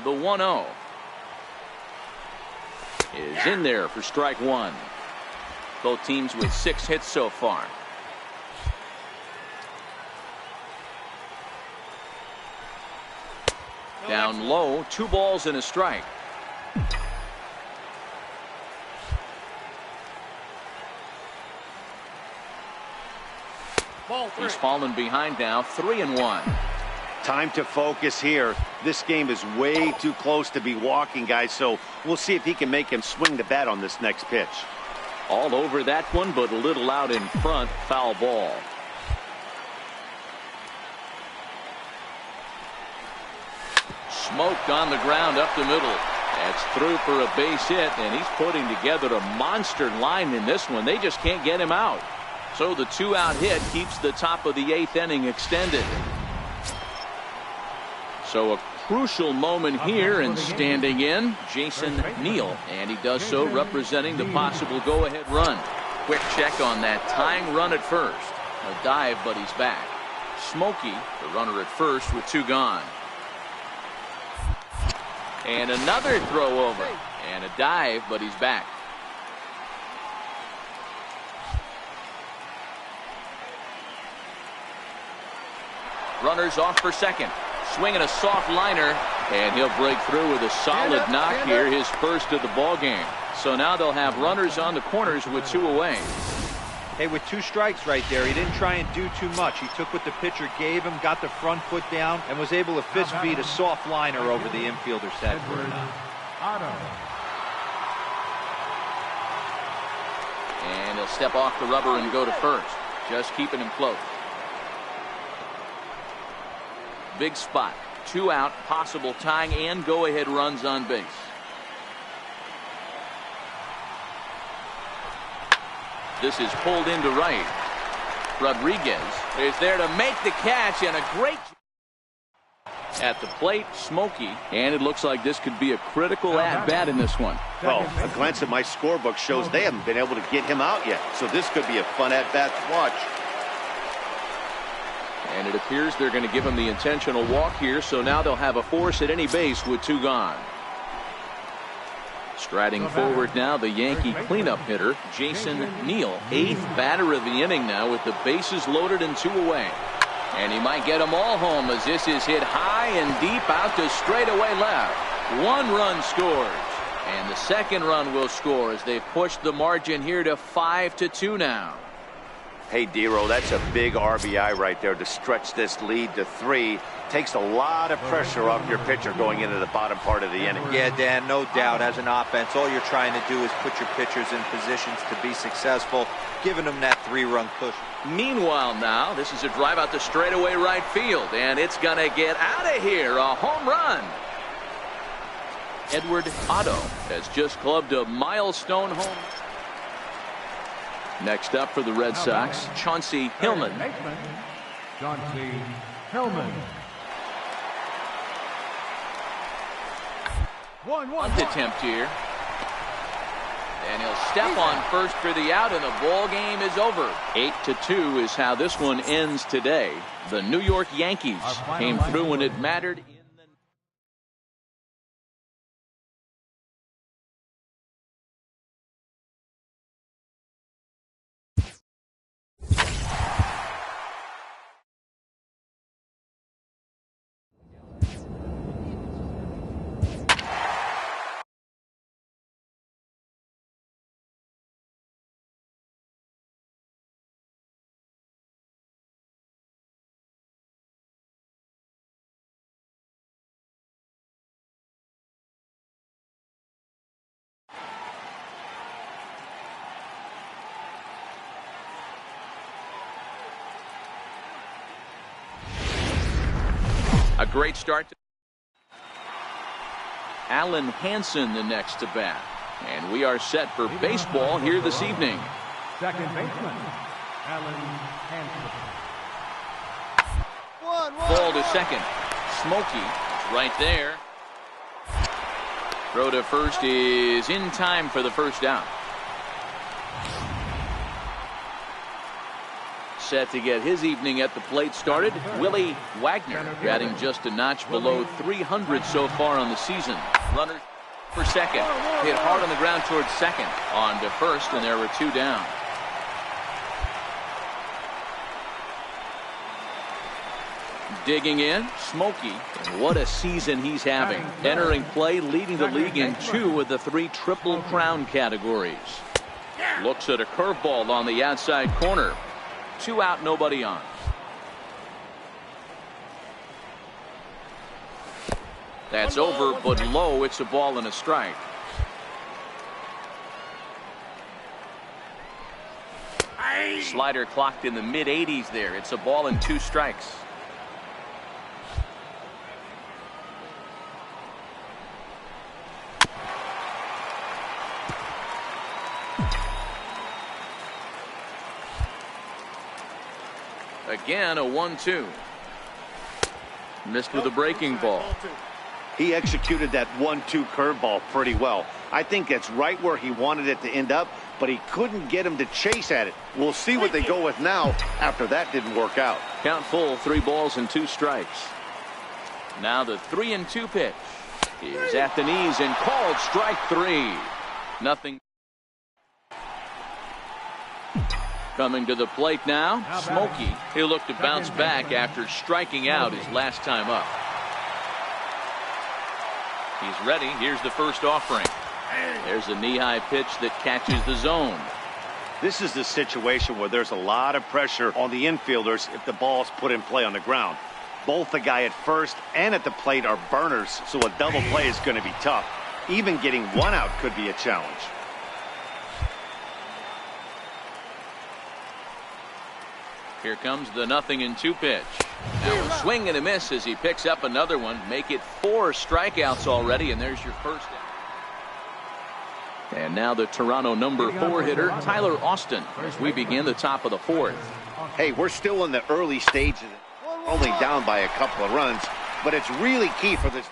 The 1-0 is in there for strike 1. Both teams with 6 hits so far. Down low, 2 balls and a strike. He's fallen behind now, 3-1. Time to focus here. This game is way too close to be walking, guys, so we'll see if he can make him swing the bat on this next pitch. All over that one, but a little out in front. Foul ball. Smoked on the ground up the middle. That's through for a base hit, and he's putting together a monster line in this one. They just can't get him out. So the 2-out hit keeps the top of the 8th inning extended. So a crucial moment here, and standing in, Jason Neal. And he does so representing the possible go-ahead run. Quick check on that tying run at first. A dive, but he's back. Smokey, the runner at first with 2 gone. And another throw over. And a dive, but he's back. Runners off for second. Swinging a soft liner, and he'll break through with a solid knock here, his first of the ball game. So now they'll have runners on the corners with 2 away. Hey, with 2 strikes right there, he didn't try and do too much. He took what the pitcher gave him, got the front foot down, and was able to fist feed a soft liner over the infielder's head. Otto. And he'll step off the rubber and go to first, just keeping him close. big spot. 2 out, possible tying and go-ahead runs on base. This is pulled into right. Rodriguez is there to make the catch, and a great at the plate, Smokey, and it looks like this could be a critical at-bat in this one. Well, a glance at my scorebook shows they haven't been able to get him out yet, so this could be a fun at-bat to watch. And it appears they're going to give him the intentional walk here, so now they'll have a force at any base with 2 gone. Striding forward now, the Yankee cleanup hitter, Jason Neal, 8th batter of the inning now with the bases loaded and 2 away. And he might get them all home as this is hit high and deep out to straightaway left. 1 run scores. And the second run will score as they push the margin here to 5-2 now. Hey, Dero, that's a big RBI right there to stretch this lead to 3. Takes a lot of pressure off your pitcher going into the bottom part of the inning. Yeah, Dan, no doubt. As an offense, all you're trying to do is put your pitchers in positions to be successful, giving them that 3-run push. Meanwhile now, this is a drive out to straightaway right field, and it's going to get out of here. A home run. Edward Otto has just clubbed a milestone home. Next up for the Red Sox, Chauncey Hillman. Chauncey Hillman. 1-1. Bunt attempt here. And he'll step on first for the out, and the ball game is over. 8-2 is how this one ends today. The New York Yankees came through when it mattered. A great start. Alan Hansen the next to bat. And we are set for baseball here this evening. Second baseman, Alan Hansen. Ball to second. Smokey right there. Throw to first is in time for the first down. Set to get his evening at the plate started. Willie Wagner batting just a notch below 300 so far on the season. Runner for second. Hit hard on the ground towards second. On to first, and there were 2 down. Digging in, Smokey. And what a season he's having. Entering play, leading the league in 2 of the 3 Triple Crown categories. Looks at a curveball on the outside corner. 2 out, nobody on. That's over, but low. It's a ball and a strike. Slider clocked in the mid-80s there. It's a ball and 2 strikes. Again, a 1-2. Missed with a breaking ball. He executed that 1-2 curveball pretty well. I think that's right where he wanted it to end up, but he couldn't get him to chase at it. We'll see what they go with now after that didn't work out. Count full, 3 balls and 2 strikes. Now the 3-2 pitch is at the knees and called strike 3. Nothing. Coming to the plate now, Smokey. He'll look to bounce back after striking out his last time up. He's ready. Here's the first offering. There's a knee-high pitch that catches the zone. This is the situation where there's a lot of pressure on the infielders if the ball's put in play on the ground. Both the guy at first and at the plate are burners, so a double play is going to be tough. Even getting 1 out could be a challenge. Here comes the 0-2 pitch. Now a swing and a miss as he picks up another one. Make it 4 strikeouts already, and there's your first out. And now the Toronto number 4 hitter, Tyler Austin, as we begin the top of the 4th. Hey, we're still in the early stages, only down by a couple of runs, but it's really key for this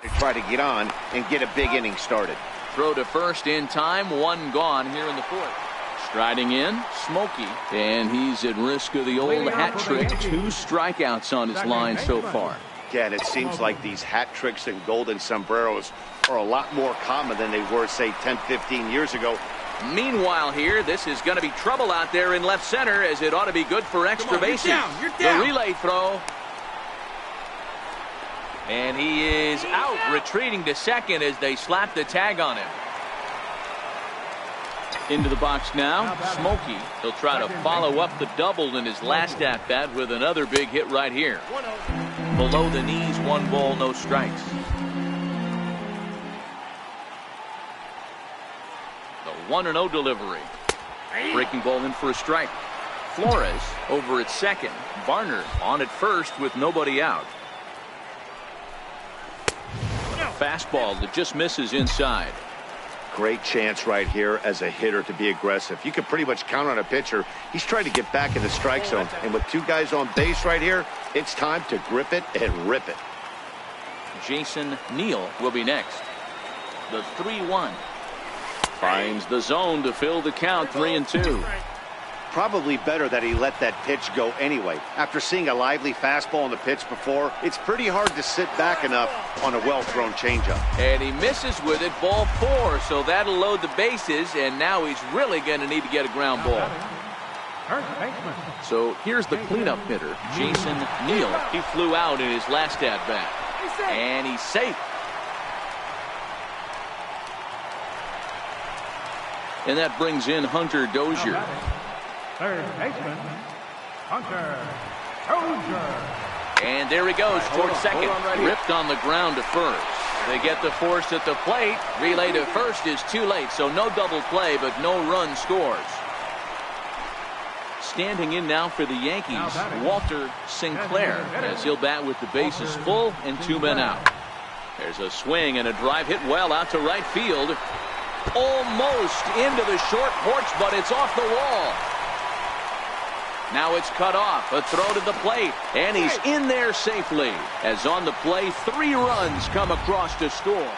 to try to get on and get a big inning started. Throw to first in time, 1 gone here in the 4th. Striding in, Smokey, and he's at risk of the old hat trick. 2 strikeouts on his line so far. Yeah, and it seems like these hat tricks and golden sombreros are a lot more common than they were, say, 10, 15 years ago. Meanwhile here, this is going to be trouble out there in left center, as it ought to be good for extra bases. You're down. The relay throw. And he is out, retreating to second as they slap the tag on him. Into the box now, Smokey. He'll try to follow up the double in his last at-bat with another big hit right here. Below the knees, 1 ball, no strikes. The 1-0 delivery. Breaking ball in for a strike. Flores over at second. Varner on at first with nobody out. Fastball that just misses inside. Great chance right here as a hitter to be aggressive. You can pretty much count on a pitcher. He's trying to get back in the strike zone. And with 2 guys on base right here, it's time to grip it and rip it. Jason Neal will be next. The 3-1. Finds the zone to fill the count, 3-2. Probably better that he let that pitch go anyway. After seeing a lively fastball on the pitch before, it's pretty hard to sit back enough on a well-thrown changeup. And he misses with it, ball 4, so that'll load the bases, and now he's really going to need to get a ground ball. So here's the cleanup hitter, Jason Neal. He flew out in his last at-bat, and he's safe. And that brings in Hunter Dozier. Third baseman, Hunter Dozier. And there he goes towards second. Ripped on the ground to first. They get the force at the plate. Relay to first is too late, so no double play, but no run scores. Standing in now for the Yankees, Walter Sinclair, as he'll bat with the bases full and 2 men out. There's a swing and a drive hit well out to right field. Almost into the short porch, but it's off the wall. Now it's cut off. A throw to the plate, and he's in there safely. As on the play, 3 runs come across to score.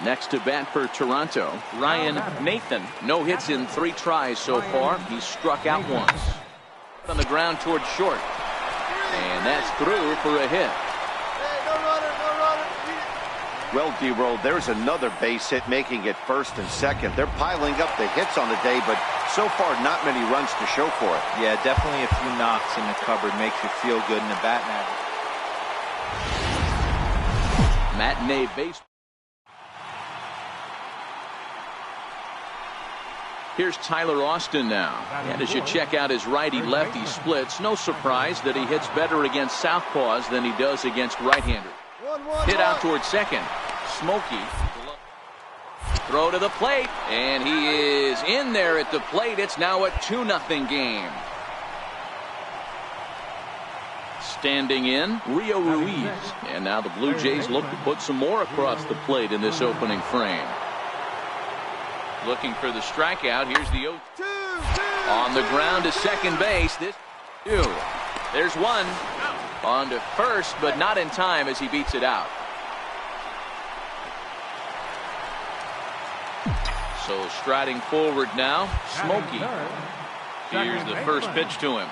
Next to bat for Toronto, Ryan Nathan. No hits in 3 tries so far. He's struck out once. On the ground towards short. And that's through for a hit. Well, D-Roll, there's another base hit, making it first and second. They're piling up the hits on the day, but so far not many runs to show for it. Yeah, definitely a few knocks in the cupboard. Makes you feel good in the batting average. Matinee base. Here's Tyler Austin now. And as you check out his righty-lefty splits, no surprise that he hits better against southpaws than he does against right-handers. Hit out towards second. Smokey. Throw to the plate. And he is in there at the plate. It's now a 2-0 game. Standing in, Rio Ruiz. And now the Blue Jays look to put some more across the plate in this opening frame. Looking for the strikeout. Here's the 0-2. On the ground to second base. This 2. There's 1. On to first, but not in time as he beats it out. So striding forward now, Smokey. Here's the first pitch to him.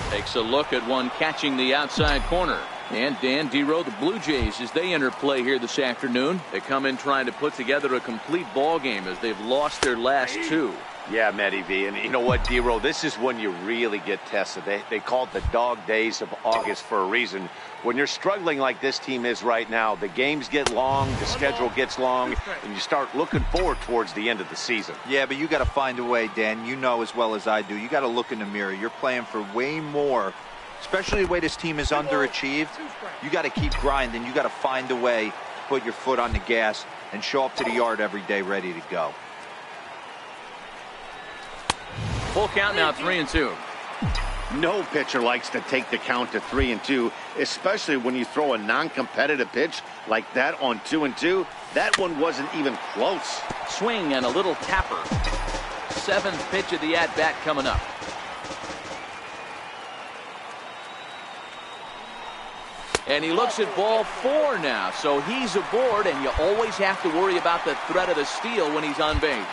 Takes a look at one catching the outside corner. And Dan Dero, the Blue Jays, as they enter play here this afternoon, they come in trying to put together a complete ball game as they've lost their last 2. Yeah, Matty V. And you know what, D-Roll, this is when you really get tested. They call it the dog days of August for a reason. When you're struggling like this team is right now, the games get long, the schedule gets long, and you start looking forward towards the end of the season. Yeah, but you got to find a way, Dan. You know as well as I do. You got to look in the mirror. You're playing for way more, especially the way this team is underachieved. You got to keep grinding. You got to find a way to put your foot on the gas and show up to the yard every day ready to go. Full count now, 3-2. No pitcher likes to take the count to 3-2, especially when you throw a non-competitive pitch like that on 2-2. That one wasn't even close. Swing and a little tapper. 7th pitch of the at-bat coming up. And he looks at ball 4 now, so he's aboard, and you always have to worry about the threat of the steal when he's on base.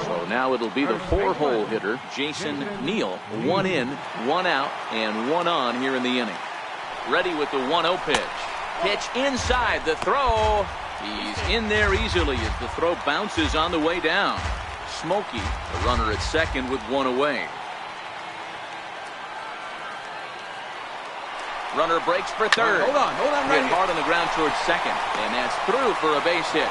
So now it'll be the 4-hole hitter, Jason Neal. 1 in, 1 out, and 1 on here in the inning. Ready with the 1-0 pitch. Pitch inside, the throw. He's in there easily as the throw bounces on the way down. Smokey, the runner at second with 1 away. Runner breaks for third. Hold on right hit hard on the ground towards second, and that's through for a base hit.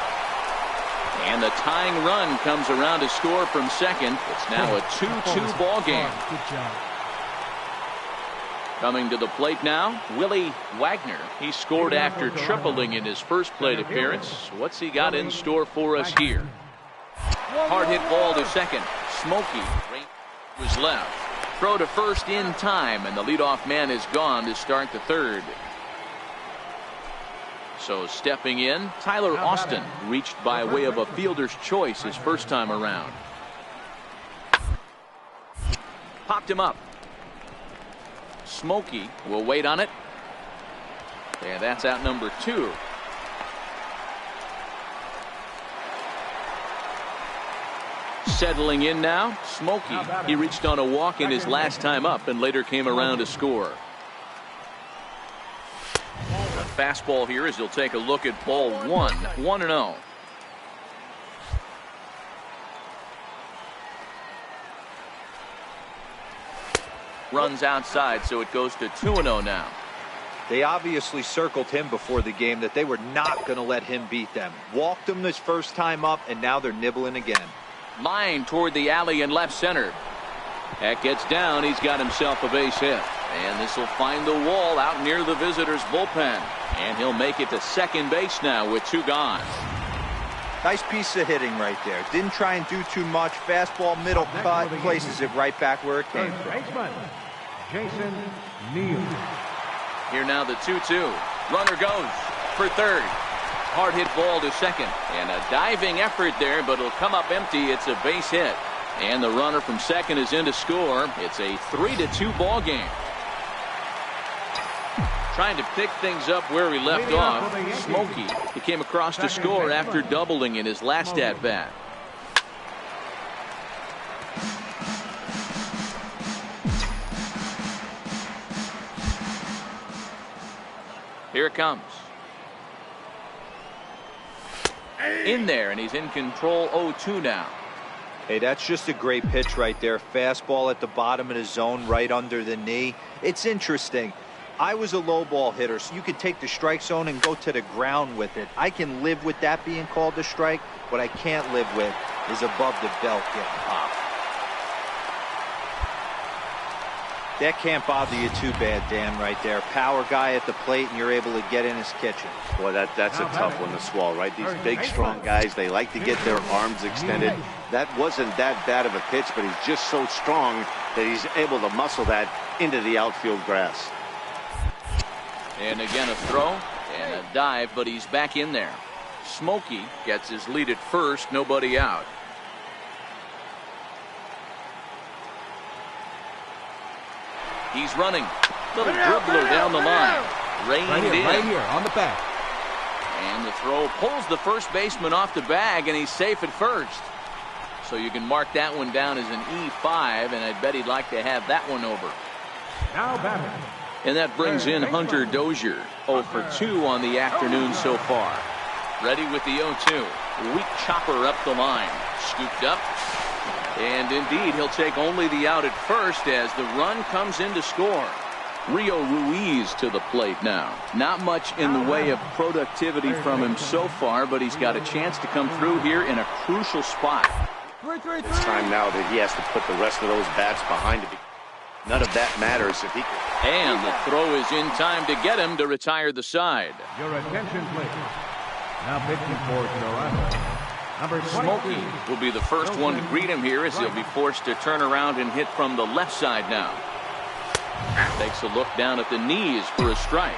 And the tying run comes around to score from second. It's now a 2-2 ball game. Good job. Coming to the plate now, Willie Wagner. He scored after tripling in his first plate appearance. What's he got in store for us here? Hard hit ball to second. Smokey was left. Throw to first in time, and the leadoff man is gone to start the third. So stepping in, Tyler Austin reached by way of a fielder's choice his first time around. Popped him up. Smokey will wait on it. And that's out number 2. Settling in now, Smokey. He reached on a walk in his last time up and later came around to score. A fastball here as he'll take a look at ball 1. 1-0. Runs outside, so it goes to 2-0 now. They obviously circled him before the game that they were not going to let him beat them. Walked him this first time up, and now they're nibbling again. Line toward the alley in left center. That gets down. He's got himself a base hit. And this will find the wall out near the visitors' bullpen. And he'll make it to second base now with 2 gone. Nice piece of hitting right there. Didn't try and do too much. Fastball, middle cut, places it right back where it came from. Jason Neal. Here now the 2-2. Runner goes for third. Hard hit ball to second. And a diving effort there, but it'll come up empty. It's a base hit. And the runner from second is in to score. It's a 3-2 ball game. Trying to pick things up where he left off. Smokey, he came across to score after doubling in his last at bat. Here it comes. In there, and he's in control. 0-2 now. Hey, that's just a great pitch right there. Fastball at the bottom of the zone, right under the knee. It's interesting. I was a low ball hitter, so you could take the strike zone and go to the ground with it. I can live with that being called a strike. What I can't live with is above the belt getting popped. That can't bother you too bad, Dan, right there. Power guy at the plate, and you're able to get in his kitchen. Boy, that's a tough one to swallow, right? These big, strong guys, they like to get their arms extended. That wasn't that bad of a pitch, but he's just so strong that he's able to muscle that into the outfield grass. And again a throw and a dive, but he's back in there. Smokey gets his lead at first, nobody out. He's running. Little dribbler down the line. Reined in. Right here, on the back. And the throw pulls the first baseman off the bag, and he's safe at first. So you can mark that one down as an E5, and I bet he'd like to have that one over. Now batting. And that brings in Hunter Dozier. 0 for 2 on the afternoon so far. Ready with the 0-2. Weak chopper up the line. Scooped up. And indeed, he'll take only the out at first as the run comes in to score. Rio Ruiz to the plate now. Not much in the way of productivity from him so far, but he's got a chance to come through here in a crucial spot. It's time now that he has to put the rest of those bats behind him. None of that matters if he can. And the throw is in time to get him to retire the side. Your attention, please. Now pitching for Toronto, Number 22. Smokey will be the first one to greet him here as he'll be forced to turn around and hit from the left side now. Takes a look down at the knees for a strike.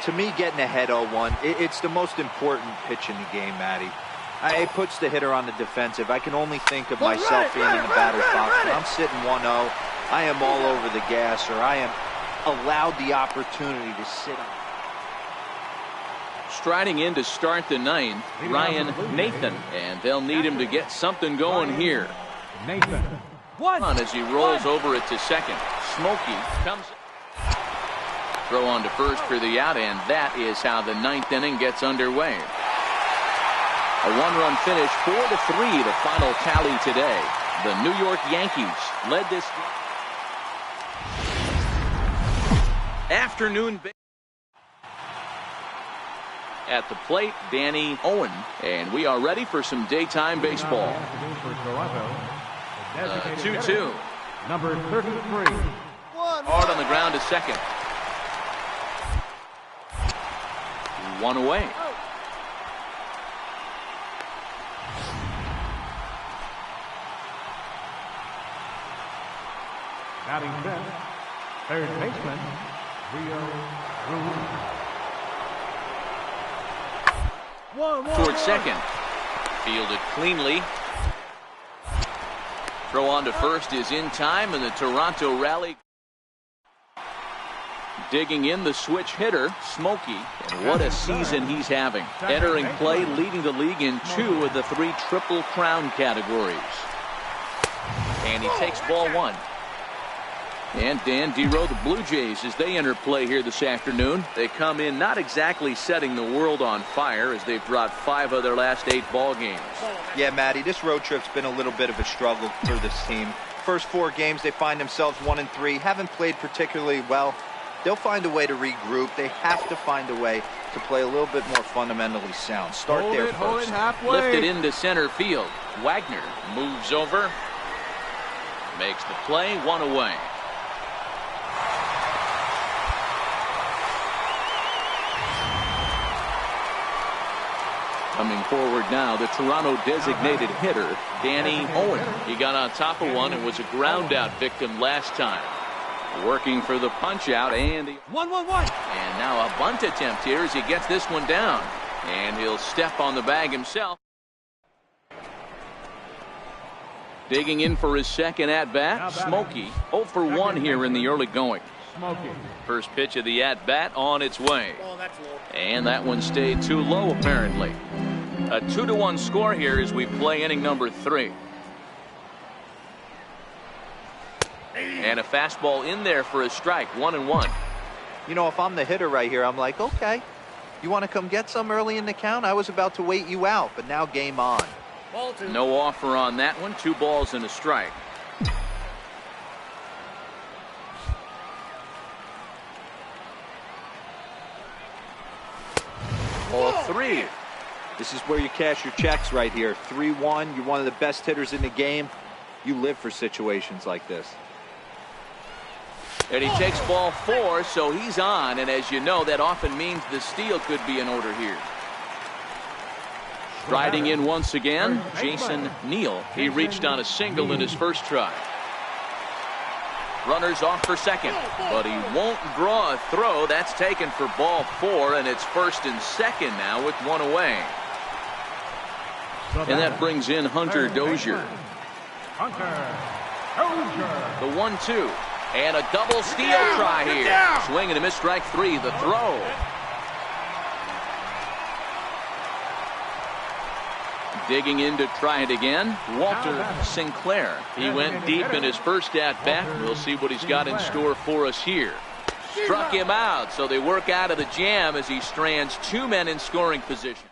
To me, getting ahead 0-1, it's the most important pitch in the game, Matty. It puts the hitter on the defensive. I can only think of myself being in the batter's box. When I'm sitting 1-0, I am all over the gas, or I am allowed the opportunity to sit on. Striding in to start the ninth, Ryan Nathan, and they'll need him to get something going here. Nathan. On as he rolls over it to second. Smokey comes. Throw on to first for the out, and that is how the ninth inning gets underway. A one-run finish, 4-3, the final tally today. The New York Yankees led this afternoon. At the plate, Danny Owen, and we are ready for some daytime baseball. 2-2. Number 33. Hard on the ground to second. One away. Batting fifth, third baseman, Rio Ruiz. Towards second. Fielded cleanly. Throw on to first is in time, and the Toronto rally. Digging in the switch hitter, Smokey, and what a season he's having. Entering play, leading the league in 2 of the 3 Triple Crown categories. And he takes ball 1. And Dan Dero, the Blue Jays, as they enter play here this afternoon, they come in not exactly setting the world on fire as they've dropped 5 of their last 8 ball games. Yeah, Matty, this road trip's been a little bit of a struggle for this team. First 4 games, they find themselves 1-3, haven't played particularly well. They'll find a way to regroup. They have to find a way to play a little bit more fundamentally sound. Start there first. Lifted into center field. Wagner moves over. Makes the play, 1 away. Coming forward now, the Toronto designated hitter, Danny Owen. He got on top of one and was a ground out victim last time. Working for the punch out and the 1-1-1. And now a bunt attempt here as he gets this one down. And he'll step on the bag himself. Digging in for his second at bat, Smokey 0 for 1 here in the early going. First pitch of the at bat on its way. And that one stayed too low apparently. A 2-1 score here as we play inning number 3. And a fastball in there for a strike, 1-1. You know, if I'm the hitter right here, I'm like, okay, you want to come get some early in the count? I was about to wait you out, but now game on. No offer on that one. 2 balls and a strike. Ball 3. This is where you cash your checks right here. 3-1. You're one of the best hitters in the game. You live for situations like this. And he takes ball 4, so he's on. And as you know, that often means the steal could be in order here. Riding in once again, Jason Neal. He reached on a single in his first try. Runners off for second, but he won't draw a throw. That's taken for ball 4, and it's first and second now with 1 away. And that brings in Hunter Dozier. The 1-2. And a double steal try here. Swing and a miss, strike 3. The throw. Digging in to try it again, Walter Sinclair. He went deep in his first at-bat. We'll see what he's got in store for us here. Struck him out, so they work out of the jam as he strands 2 men in scoring position.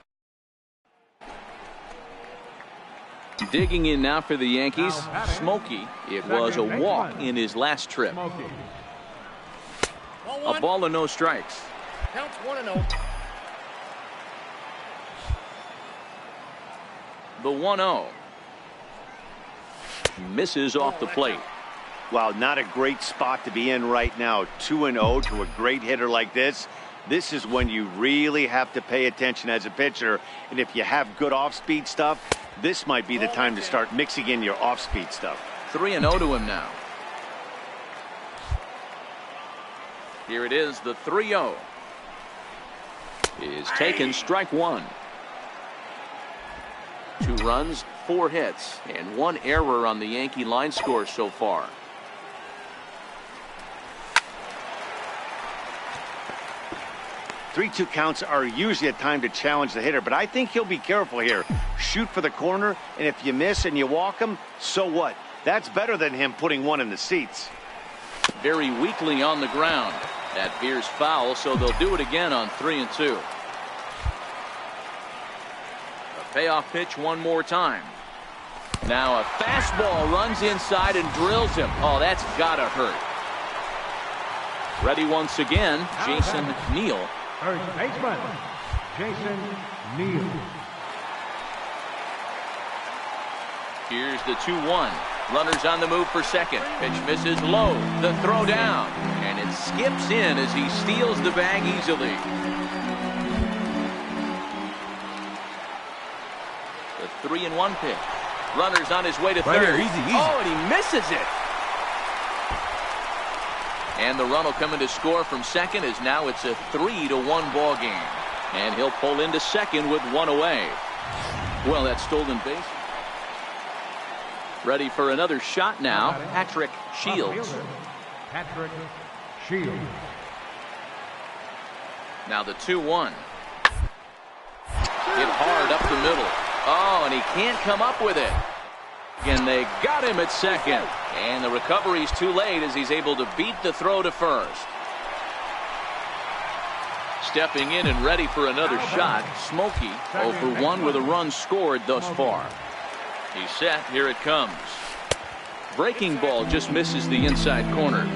Digging in now for the Yankees, Smokey. It was a walk in his last trip. A ball and no strikes. Counts 1-0. The 1-0. Misses off the plate. Wow, not a great spot to be in right now. 2-0 to a great hitter like this. this is when you really have to pay attention as a pitcher. And if you have good off-speed stuff, this might be the time to start mixing in your off-speed stuff. 3-0 to him now. Here it is, the 3-0. Is taken, strike one. 2 runs, 4 hits, and 1 error on the Yankee line score so far. Three-two counts are usually a time to challenge the hitter, but I think he'll be careful here. Shoot for the corner, and if you miss and you walk him, so what? That's better than him putting one in the seats. Very weakly on the ground. That veers foul, so they'll do it again on 3-2. A payoff pitch one more time. Now a fastball runs inside and drills him. Oh, that's gotta hurt. Ready once again, Jason Neal. First baseman, Jason Neal. Here's the 2-1. Runners on the move for second. Pitch misses low. The throw down. And it skips in as he steals the bag easily. The 3-1 pitch. Runners on his way to third. Right here, easy. Oh, and he misses it. And the run will come in to score from second as now it's a 3-1 ball game. And he'll pull into second with 1 away. Well, that stolen base. Ready for another shot now, Patrick Shields. Patrick Shields. Now the 2-1. Hit hard up the middle. Oh, and he can't come up with it. And they got him at second. And the recovery's too late as he's able to beat the throw to first. Stepping in and ready for another shot, Smokey 0 for 1 with a run scored thus far. He's set. Here it comes. Breaking ball just misses the inside corner.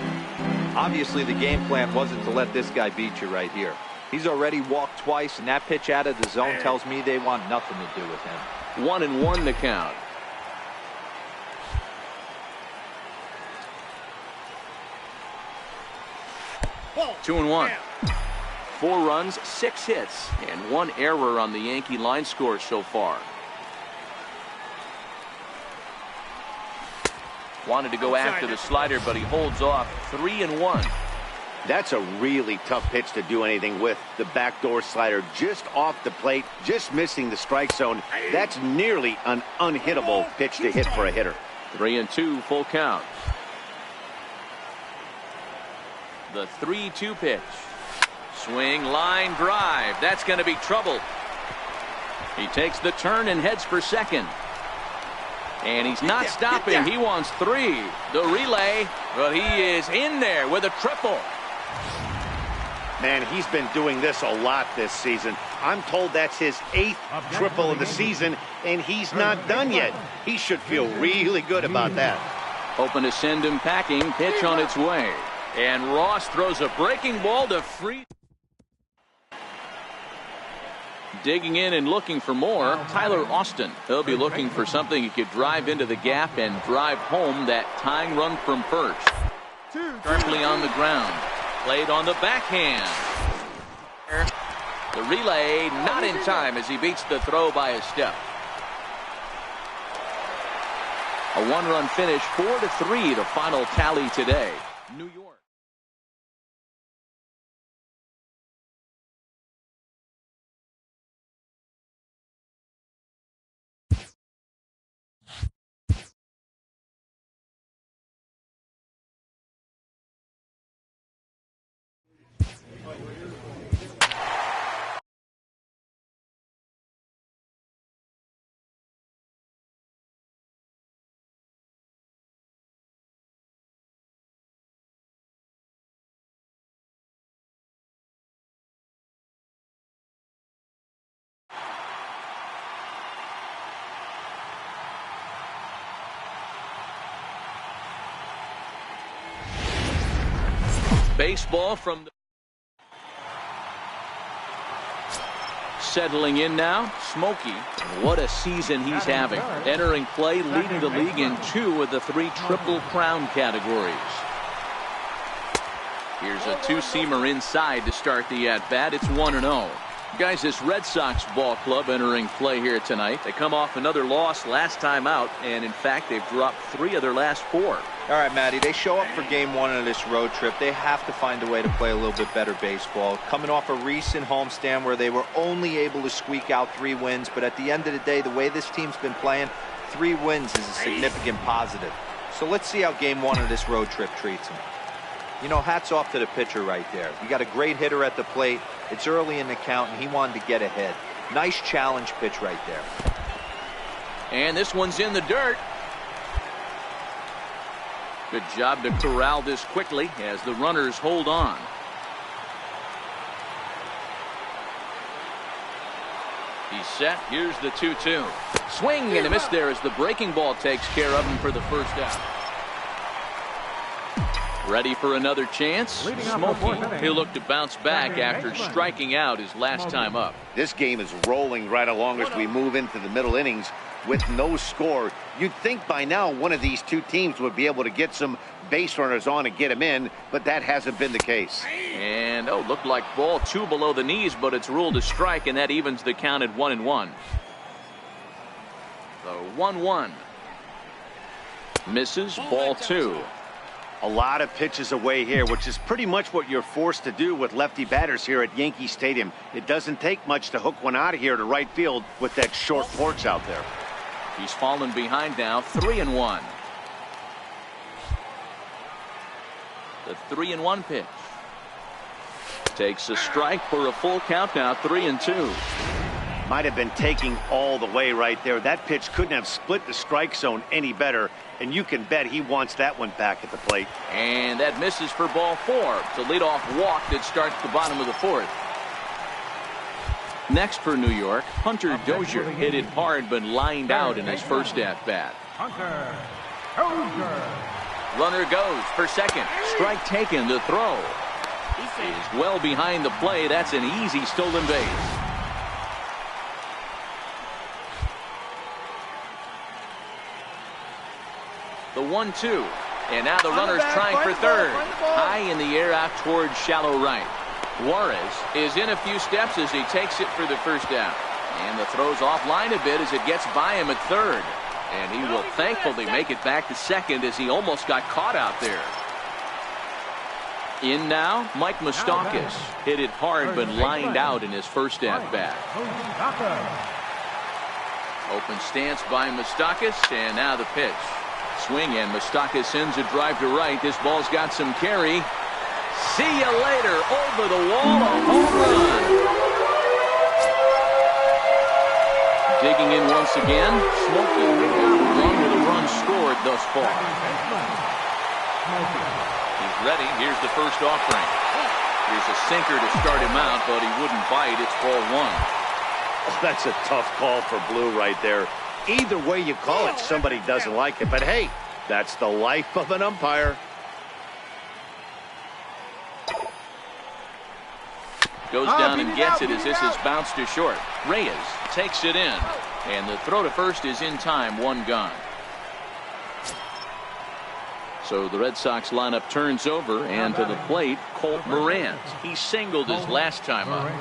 Obviously, the game plan wasn't to let this guy beat you right here. He's already walked twice, and that pitch out of the zone tells me they want nothing to do with him. 1-1 the count. Two and 1. 4 runs, 6 hits, and 1 error on the Yankee line score so far. Wanted to go after the slider, but he holds off. 3-1. That's a really tough pitch to do anything with. The backdoor slider just off the plate, just missing the strike zone. That's nearly an unhittable pitch to hit for a hitter. 3-2, full count. The 3-2 pitch. Swing, line, drive. That's going to be trouble. He takes the turn and heads for second. And he's not stopping. He wants 3. The relay, but he is in there with a triple. Man, he's been doing this a lot this season. I'm told that's his 8th triple of the season, and he's not done yet. He should feel really good about that. Hoping to send him packing. Pitch on its way. And Ross throws a breaking ball to free. Digging in and looking for more, Tyler Austin. He'll be looking for something he could drive into the gap and drive home that tying run from first. Sharply on the ground. Played on the backhand. The relay not in time as he beats the throw by a step. A 1-run finish, 4-3, the final tally today. New York. Baseball from the settling in now, Smokey. What a season he's having. Entering play, leading the league in 2 of the 3 Triple Crown categories. Here's a two-seamer inside to start the at-bat. It's 1-0. Guys, this Red Sox ball club entering play here tonight. They come off another loss last time out, and in fact, they've dropped 3 of their last 4. All right, Matty, they show up for game 1 of this road trip. They have to find a way to play a little bit better baseball. Coming off a recent homestand where they were only able to squeak out 3 wins, but at the end of the day, the way this team's been playing, 3 wins is a significant positive. So let's see how game 1 of this road trip treats them. You know, hats off to the pitcher right there. You got a great hitter at the plate. It's early in the count, and he wanted to get ahead. Nice challenge pitch right there. And this one's in the dirt. Good job to corral this quickly as the runners hold on. He's set. Here's the 2-2. Swing and a miss there as the breaking ball takes care of him for the first out. Ready for another chance. Smokey, he'll look to bounce back after striking out his last time up. This game is rolling right along as we move into the middle innings with no score. You'd think by now one of these 2 teams would be able to get some base runners on and get them in, but that hasn't been the case. And, looked like ball 2 below the knees, but it's ruled a strike, and that evens the count at 1-1. So 1-1. Misses, ball 2. A lot of pitches away here, which is pretty much what you're forced to do with lefty batters here at Yankee Stadium. It doesn't take much to hook one out of here to right field with that short porch out there. He's fallen behind now, 3-1. The 3-1 pitch. Takes a strike for a full count now, 3-2. Might have been taking all the way right there. That pitch couldn't have split the strike zone any better, and you can bet he wants that one back at the plate. And that misses for ball 4. It's a leadoff walk that starts the bottom of the 4th. Next for New York, Hunter Dozier hit it hard but lined out in his first at-bat. Hunter Dozier. Runner goes for second. Strike taken, the throw is well behind the play. That's an easy stolen base. The 1-2, and now the runner's trying for third. High in the air out towards shallow right. Juarez is in a few steps as he takes it for the first down. And the throw's offline a bit as it gets by him at third. And he will thankfully make it back to second as he almost got caught out there. In now, Mike Moustakas hit it hard but lined out in his first at-bat. Open stance by Moustakas, and now the pitch. Swing, and Moustakas sends a drive to right. This ball's got some carry. See you later. Over the wall, a home run. Digging in once again, Smokey. Run with a run scored thus far. He's ready. Here's the first offering. Here's a sinker to start him out, but he wouldn't bite. It's ball 1. Oh, that's a tough call for Blue right there. Either way you call it, somebody doesn't like it. But hey, that's the life of an umpire. Goes down and gets it as this is bounced to short. Reyes takes it in. And the throw to first is in time, 1 gone. So the Red Sox lineup turns over, and to the plate, Colt Morant. He singled his last time up.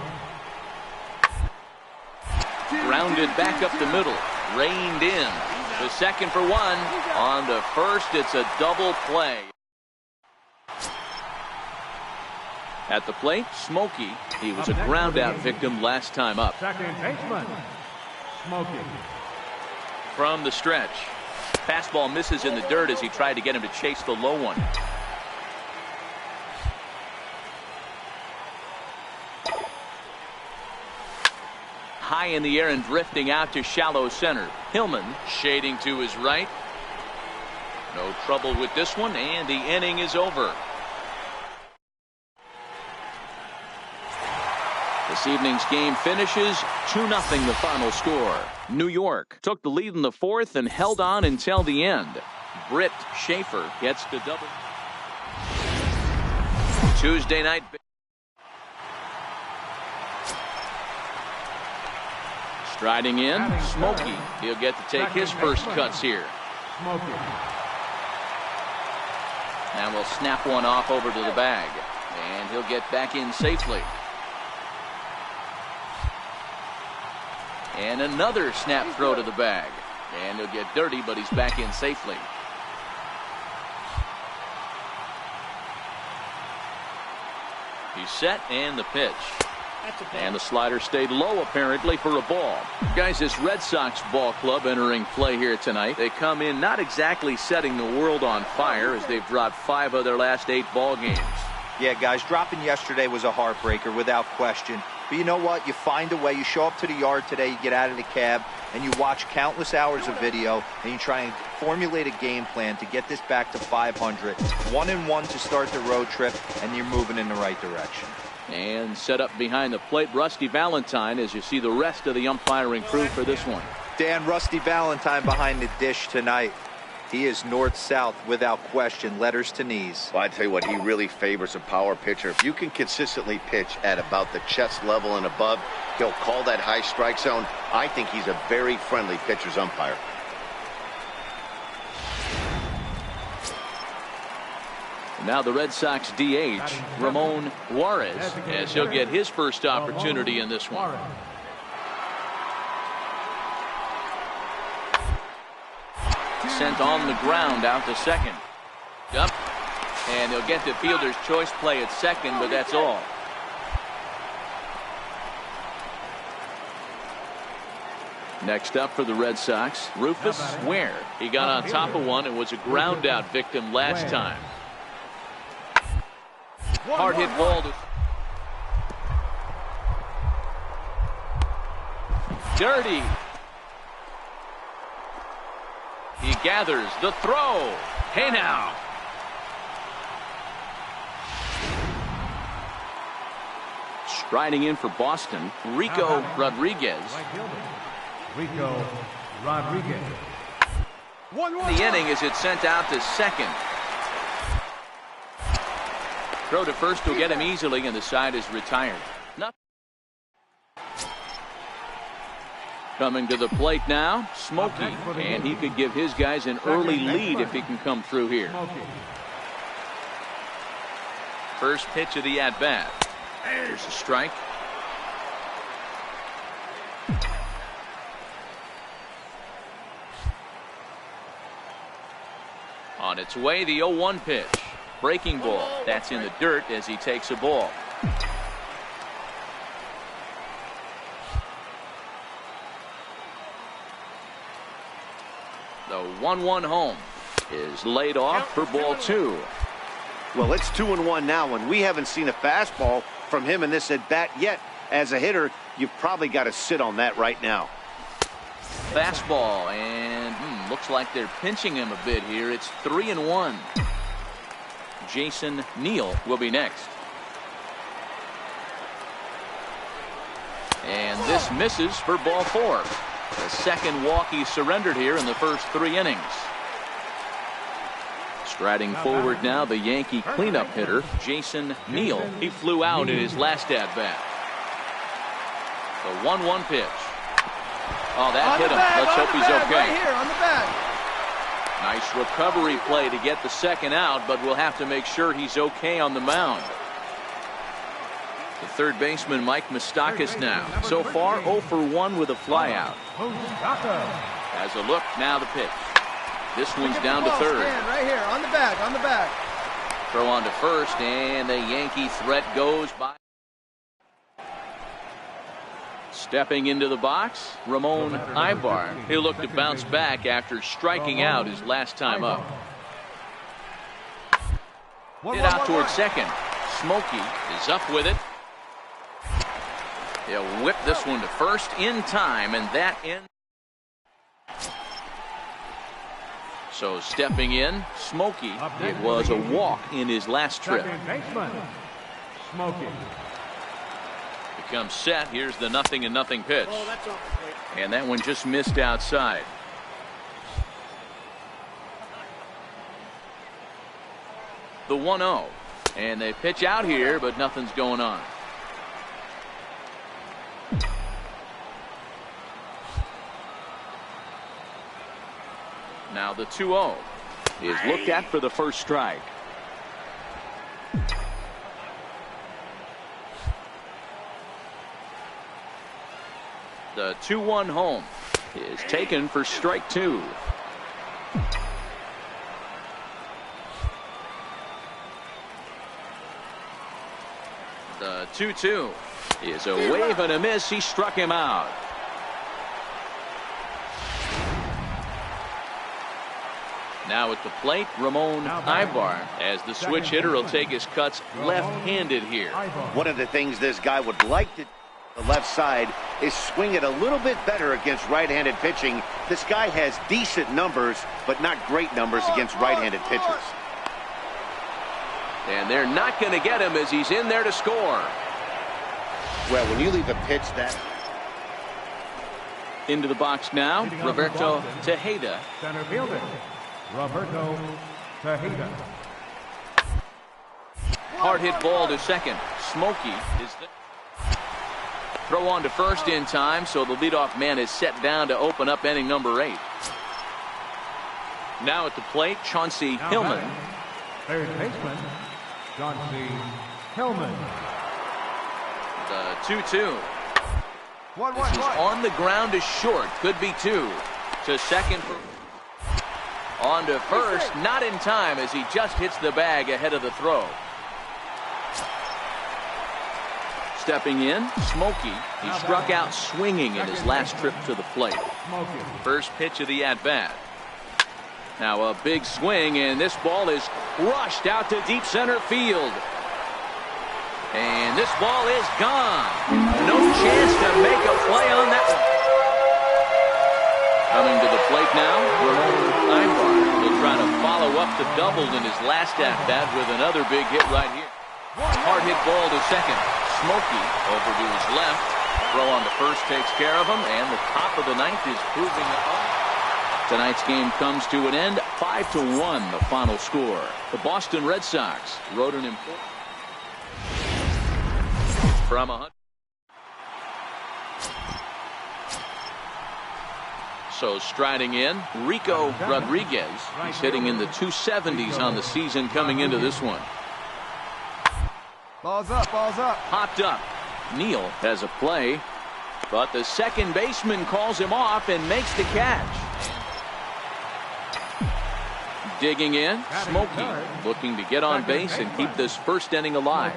Grounded back up the middle. Reined in. The second for 1. On to first, it's a double play. At the plate, Smokey. He was a ground-out victim last time up. Second baseman, Smokey. From the stretch. Fastball misses in the dirt as he tried to get him to chase the low one. High in the air and drifting out to shallow center. Hillman shading to his right. No trouble with this one, and the inning is over. This evening's game finishes 2-0 the final score. New York took the lead in the 4th and held on until the end. Britt Schaefer gets the double. Tuesday night. Striding in, Smokey. He'll get to take his first cuts here. Smokey. Now we'll snap one off over to the bag. And he'll get back in safely. And another snap throw to the bag. And he'll get dirty, but he's back in safely. He's set, and the pitch. And the slider stayed low, apparently, for a ball. Guys, this Red Sox ball club entering play here tonight. They come in not exactly setting the world on fire, as they've dropped 5 of their last 8 ball games. Yeah, guys, dropping yesterday was a heartbreaker without question. But you know what? You find a way. You show up to the yard today, you get out of the cab, and you watch countless hours of video, and you try and formulate a game plan to get this back to 500. 1-1 to start the road trip, and you're moving in the right direction. And set up behind the plate, Rusty Valentine, as you see the rest of the umpiring crew for this one. Dan, Rusty Valentine behind the dish tonight. He is north-south without question, letters to knees. Well, I tell you what, he really favors a power pitcher. If you can consistently pitch at about the chest level and above, he'll call that high strike zone. I think he's a very friendly pitcher's umpire. Now the Red Sox DH, Ramon Juarez, as he'll get his first opportunity in this one. Sent on the ground out to second. Up. And he'll get the fielder's choice play at second, but that's all. Next up for the Red Sox, Rufus Ware. He got on top of one and was a ground out victim last time. Hard hit ball to dirty. He gathers the throw. Hey now. Striding in for Boston, Rico Rodriguez. Rico Rodriguez. The inning as it's sent out to second. Throw to first will get him easily, and the side is retired. Coming to the plate now, Smokey, and he could give his guys an early lead if he can come through here. First pitch of the at-bat. There's a strike. On its way, the 0-1 pitch. Breaking ball. That's in the dirt as he takes a ball. The 1-1 home is laid off for ball 2. Well, it's 2-1 now, and we haven't seen a fastball from him in this at bat yet. As a hitter, you've probably got to sit on that right now. Fastball, and looks like they're pinching him a bit here. It's 3-1. Jason Neal will be next. And this misses for ball 4. The second walk he surrendered here in the first 3 innings. Striding forward now, the Yankee cleanup hitter, Jason Neal. He flew out in his last at-bat. The 1-1 pitch. Oh, that hit him. Let's hope he's okay. Right here on the back. Nice recovery play to get the second out, but we'll have to make sure he's okay on the mound. The third baseman, Mike Moustakas, now. So far, 0 for 1 with a flyout. Has a look, now the pitch. This one's down to third. Right here, on the back, on the back. Throw on to first, and the Yankee threat goes by. Stepping into the box, Ramon Ibar. He'll look to bounce back after striking out his last time up. Hit out towards second. Smokey is up with it. He'll whip this one to first in time, and that ends. So stepping in, Smokey. It was a walk in his last trip. Smokey. Becomes set. Here's the 0-0 pitch. And that one just missed outside. The 1-0. And they pitch out here, but nothing's going on. Now the 2-0 is looked at for the first strike. The 2-1 home is taken for strike 2. The 2-2 is a wave and a miss. He struck him out. Now at the plate, Ramon Ibar, as the switch hitter will take his cuts left-handed here. One of the things this guy would like to do on the left side is swing it a little bit better against right-handed pitching. This guy has decent numbers, but not great numbers against right-handed pitchers. And they're not going to get him as he's in there to score. Well, when you leave a pitch that... Into the box now, Roberto Tejeda. Center fielder, Roberto Tejeda. Hard hit ball to second. Smokey is the throw on to first in time, so the leadoff man is set down to open up inning number 8. Now at the plate, Chauncey Hillman. Third baseman, Chauncey Hillman. The 2-2. This is on the ground to short. Could be 2. To second. On to first. Not in time as he just hits the bag ahead of the throw. Stepping in, Smokey. He struck out swinging in his last trip to the plate. First pitch of the at-bat. Now a big swing, and this ball is crushed out to deep center field. And this ball is gone. No chance to make a play on that one. Coming to the plate now, Ramon Ibar will try to follow up the double in his last at-bat with another big hit right here. Hard hit ball to second. Smokey over to his left. Throw on to first takes care of him, and the top of the ninth is proving up. Tonight's game comes to an end. 5-1 the final score. The Boston Red Sox wrote an important from 100. So striding in, Rico Rodriguez. He's hitting in the 270s on the season coming into this one. Ball's up, ball's up. Popped up. Neal has a play, but the second baseman calls him off and makes the catch. Digging in, Smokey looking to get on base and keep this first inning alive.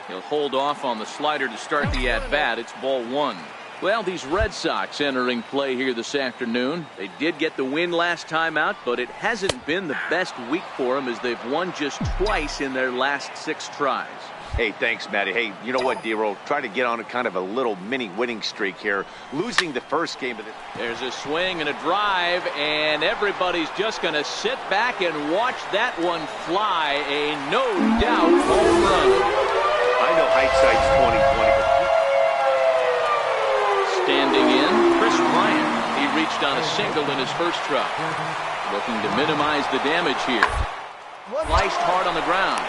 He'll hold off on the slider to start the at-bat. It's ball 1. Well, these Red Sox entering play here this afternoon. They did get the win last time out, but it hasn't been the best week for them as they've won just twice in their last 6 tries. Hey, thanks, Matty. Hey, you know what, D-Roll? Try to get on a kind of a little mini winning streak here. Losing the first game of this. There's a swing and a drive, and everybody's just going to sit back and watch that one fly. A no-doubt home run. I know hindsight's 20/20. Standing in, Chris Bryant. He reached on a single in his first try. Looking to minimize the damage here. Sliced hard on the ground.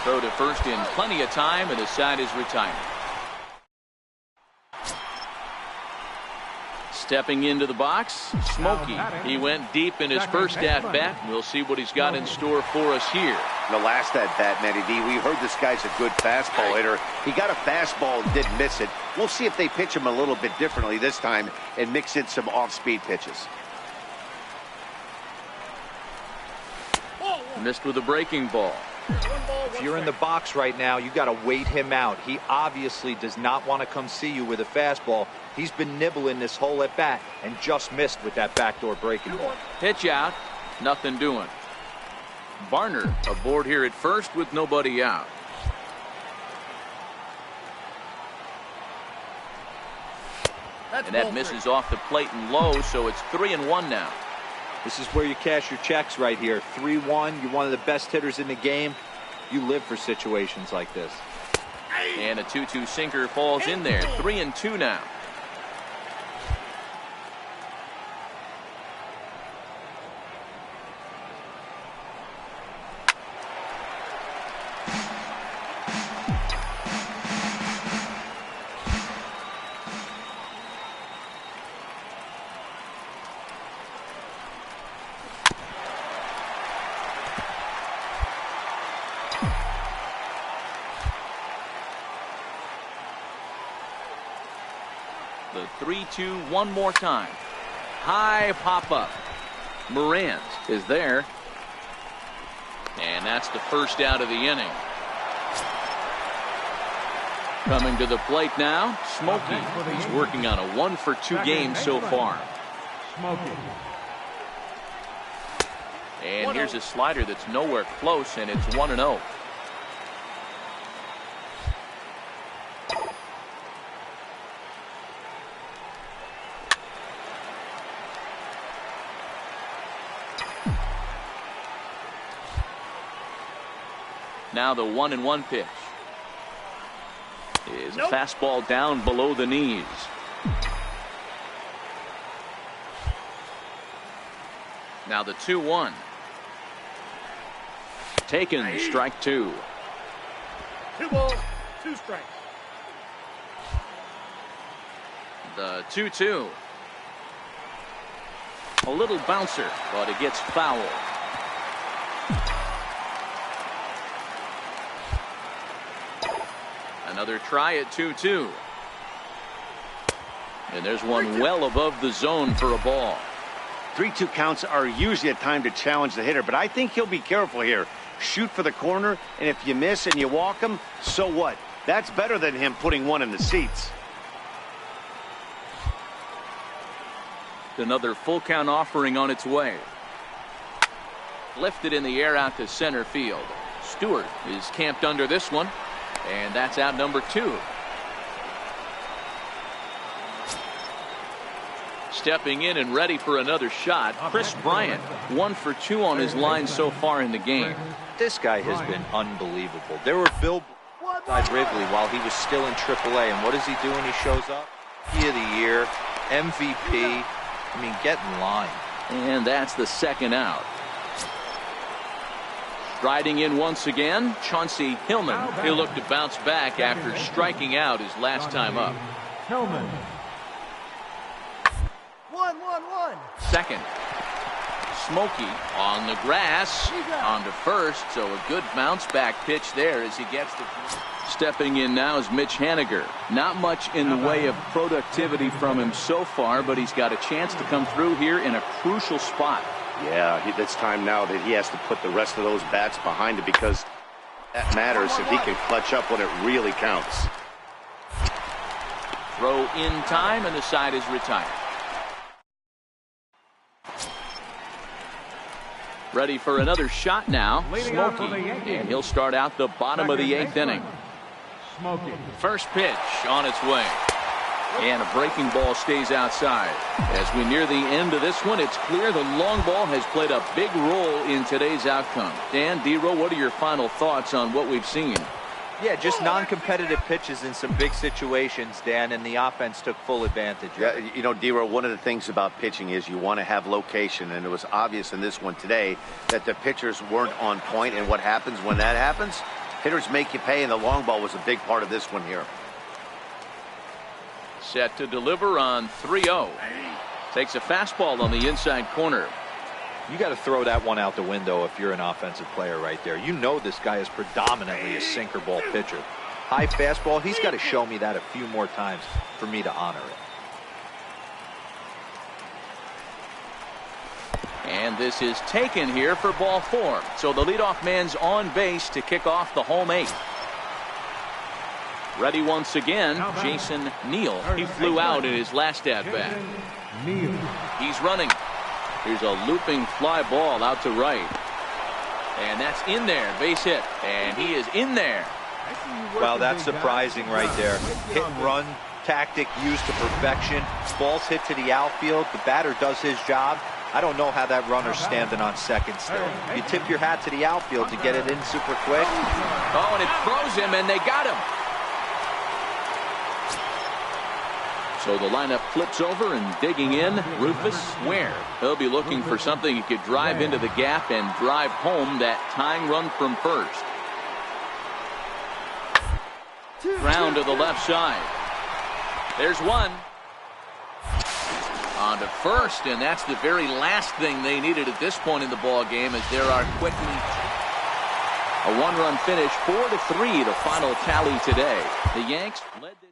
Throw to first in plenty of time, and the side is retired. Stepping into the box, Smokey. He went deep in his first at-bat. We'll see what he's got in store for us here. The last at-bat, Matty D, we heard this guy's a good fastball hitter. He got a fastball and didn't miss it. We'll see if they pitch him a little bit differently this time and mix in some off-speed pitches. Missed with a breaking ball. If you're in the box right now, you got to wait him out. He obviously does not want to come see you with a fastball. He's been nibbling this whole at bat and just missed with that backdoor breaking ball. Pitch out, nothing doing. Barner aboard here at first with nobody out. And that misses off the plate and low, so it's 3-1 now. This is where you cash your checks right here. 3-1. You're one of the best hitters in the game. You live for situations like this. And a 2-2 sinker falls in there. 3-2 now. The 3-2 one more time. High pop up. Morant is there. And that's the first out of the inning. Coming to the plate now, Smokey. He's working on a 1-for-2 game so far. Smokey. And here's a slider that's nowhere close, and it's 1-0. Now the 1-1 pitch is a fastball down below the knees. Now the 2-1. Taken, strike 2. 2 balls, 2 strikes. The 2-2. A little bouncer, but it gets foul. Another try at 2-2. And there's one well above the zone for a ball. 3-2 counts are usually a time to challenge the hitter, but I think he'll be careful here. Shoot for the corner, and if you miss and you walk him, so what? That's better than him putting one in the seats. Another full count offering on its way. Lifted in the air out to center field. Stewart is camped under this one. And that's out number 2. Stepping in and ready for another shot, Chris Bryant, 1-for-2 on his line so far in the game. This guy has been unbelievable. There were billboards outside Wrigley while he was still in AAA, and what does he do when he shows up? Rookie of the year, MVP. I mean, get in line. And that's the second out. Riding in once again, Chauncey Hillman. He'll look to bounce back after striking out his last time up. Hillman. 1-1-1. Second. Smokey on the grass. On to first, so a good bounce back pitch there as he gets the... Stepping in now is Mitch Haniger. Not much in the way of productivity from him so far, but he's got a chance to come through here in a crucial spot. Yeah, it's time now that he has to put the rest of those bats behind it, because that matters if he can clutch up when it really counts. Throw in time, and the side is retired. Ready for another shot now, Smokey, and he'll start out the bottom of the 8th inning. Smokey. First pitch on its way. And a breaking ball stays outside. As we near the end of this one, it's clear the long ball has played a big role in today's outcome. Dan, D-Row, what are your final thoughts on what we've seen? Yeah, just non-competitive pitches in some big situations, Dan, and the offense took full advantage. Yeah, you know, D-Row, one of the things about pitching is you want to have location, and it was obvious in this one today that the pitchers weren't on point, and what happens when that happens? Hitters make you pay, and the long ball was a big part of this one here. Set to deliver on 3-0. Takes a fastball on the inside corner. You got to throw that one out the window if you're an offensive player right there. You know this guy is predominantly a sinker ball pitcher. High fastball, he's got to show me that a few more times for me to honor it. And this is taken here for ball 4. So the leadoff man's on base to kick off the home 8th. Ready once again, Jason Neal. He flew out in his last at-bat. He's running. Here's a looping fly ball out to right. And that's in there, base hit. And he is in there. Well, that's surprising right there. Hit and run tactic used to perfection. Ball's hit to the outfield. The batter does his job. I don't know how that runner's standing on second still. You tip your hat to the outfield to get it in super quick. Oh, and it throws him, and they got him. So the lineup flips over, and digging in, Rufus Ware. He'll be looking for something he could drive into the gap and drive home that tying run from first. Ground to the left side. There's one. On to first, and that's the very last thing they needed at this point in the ball game, as there are quickly a one-run finish, 4-3, the final tally today. The Yanks led this.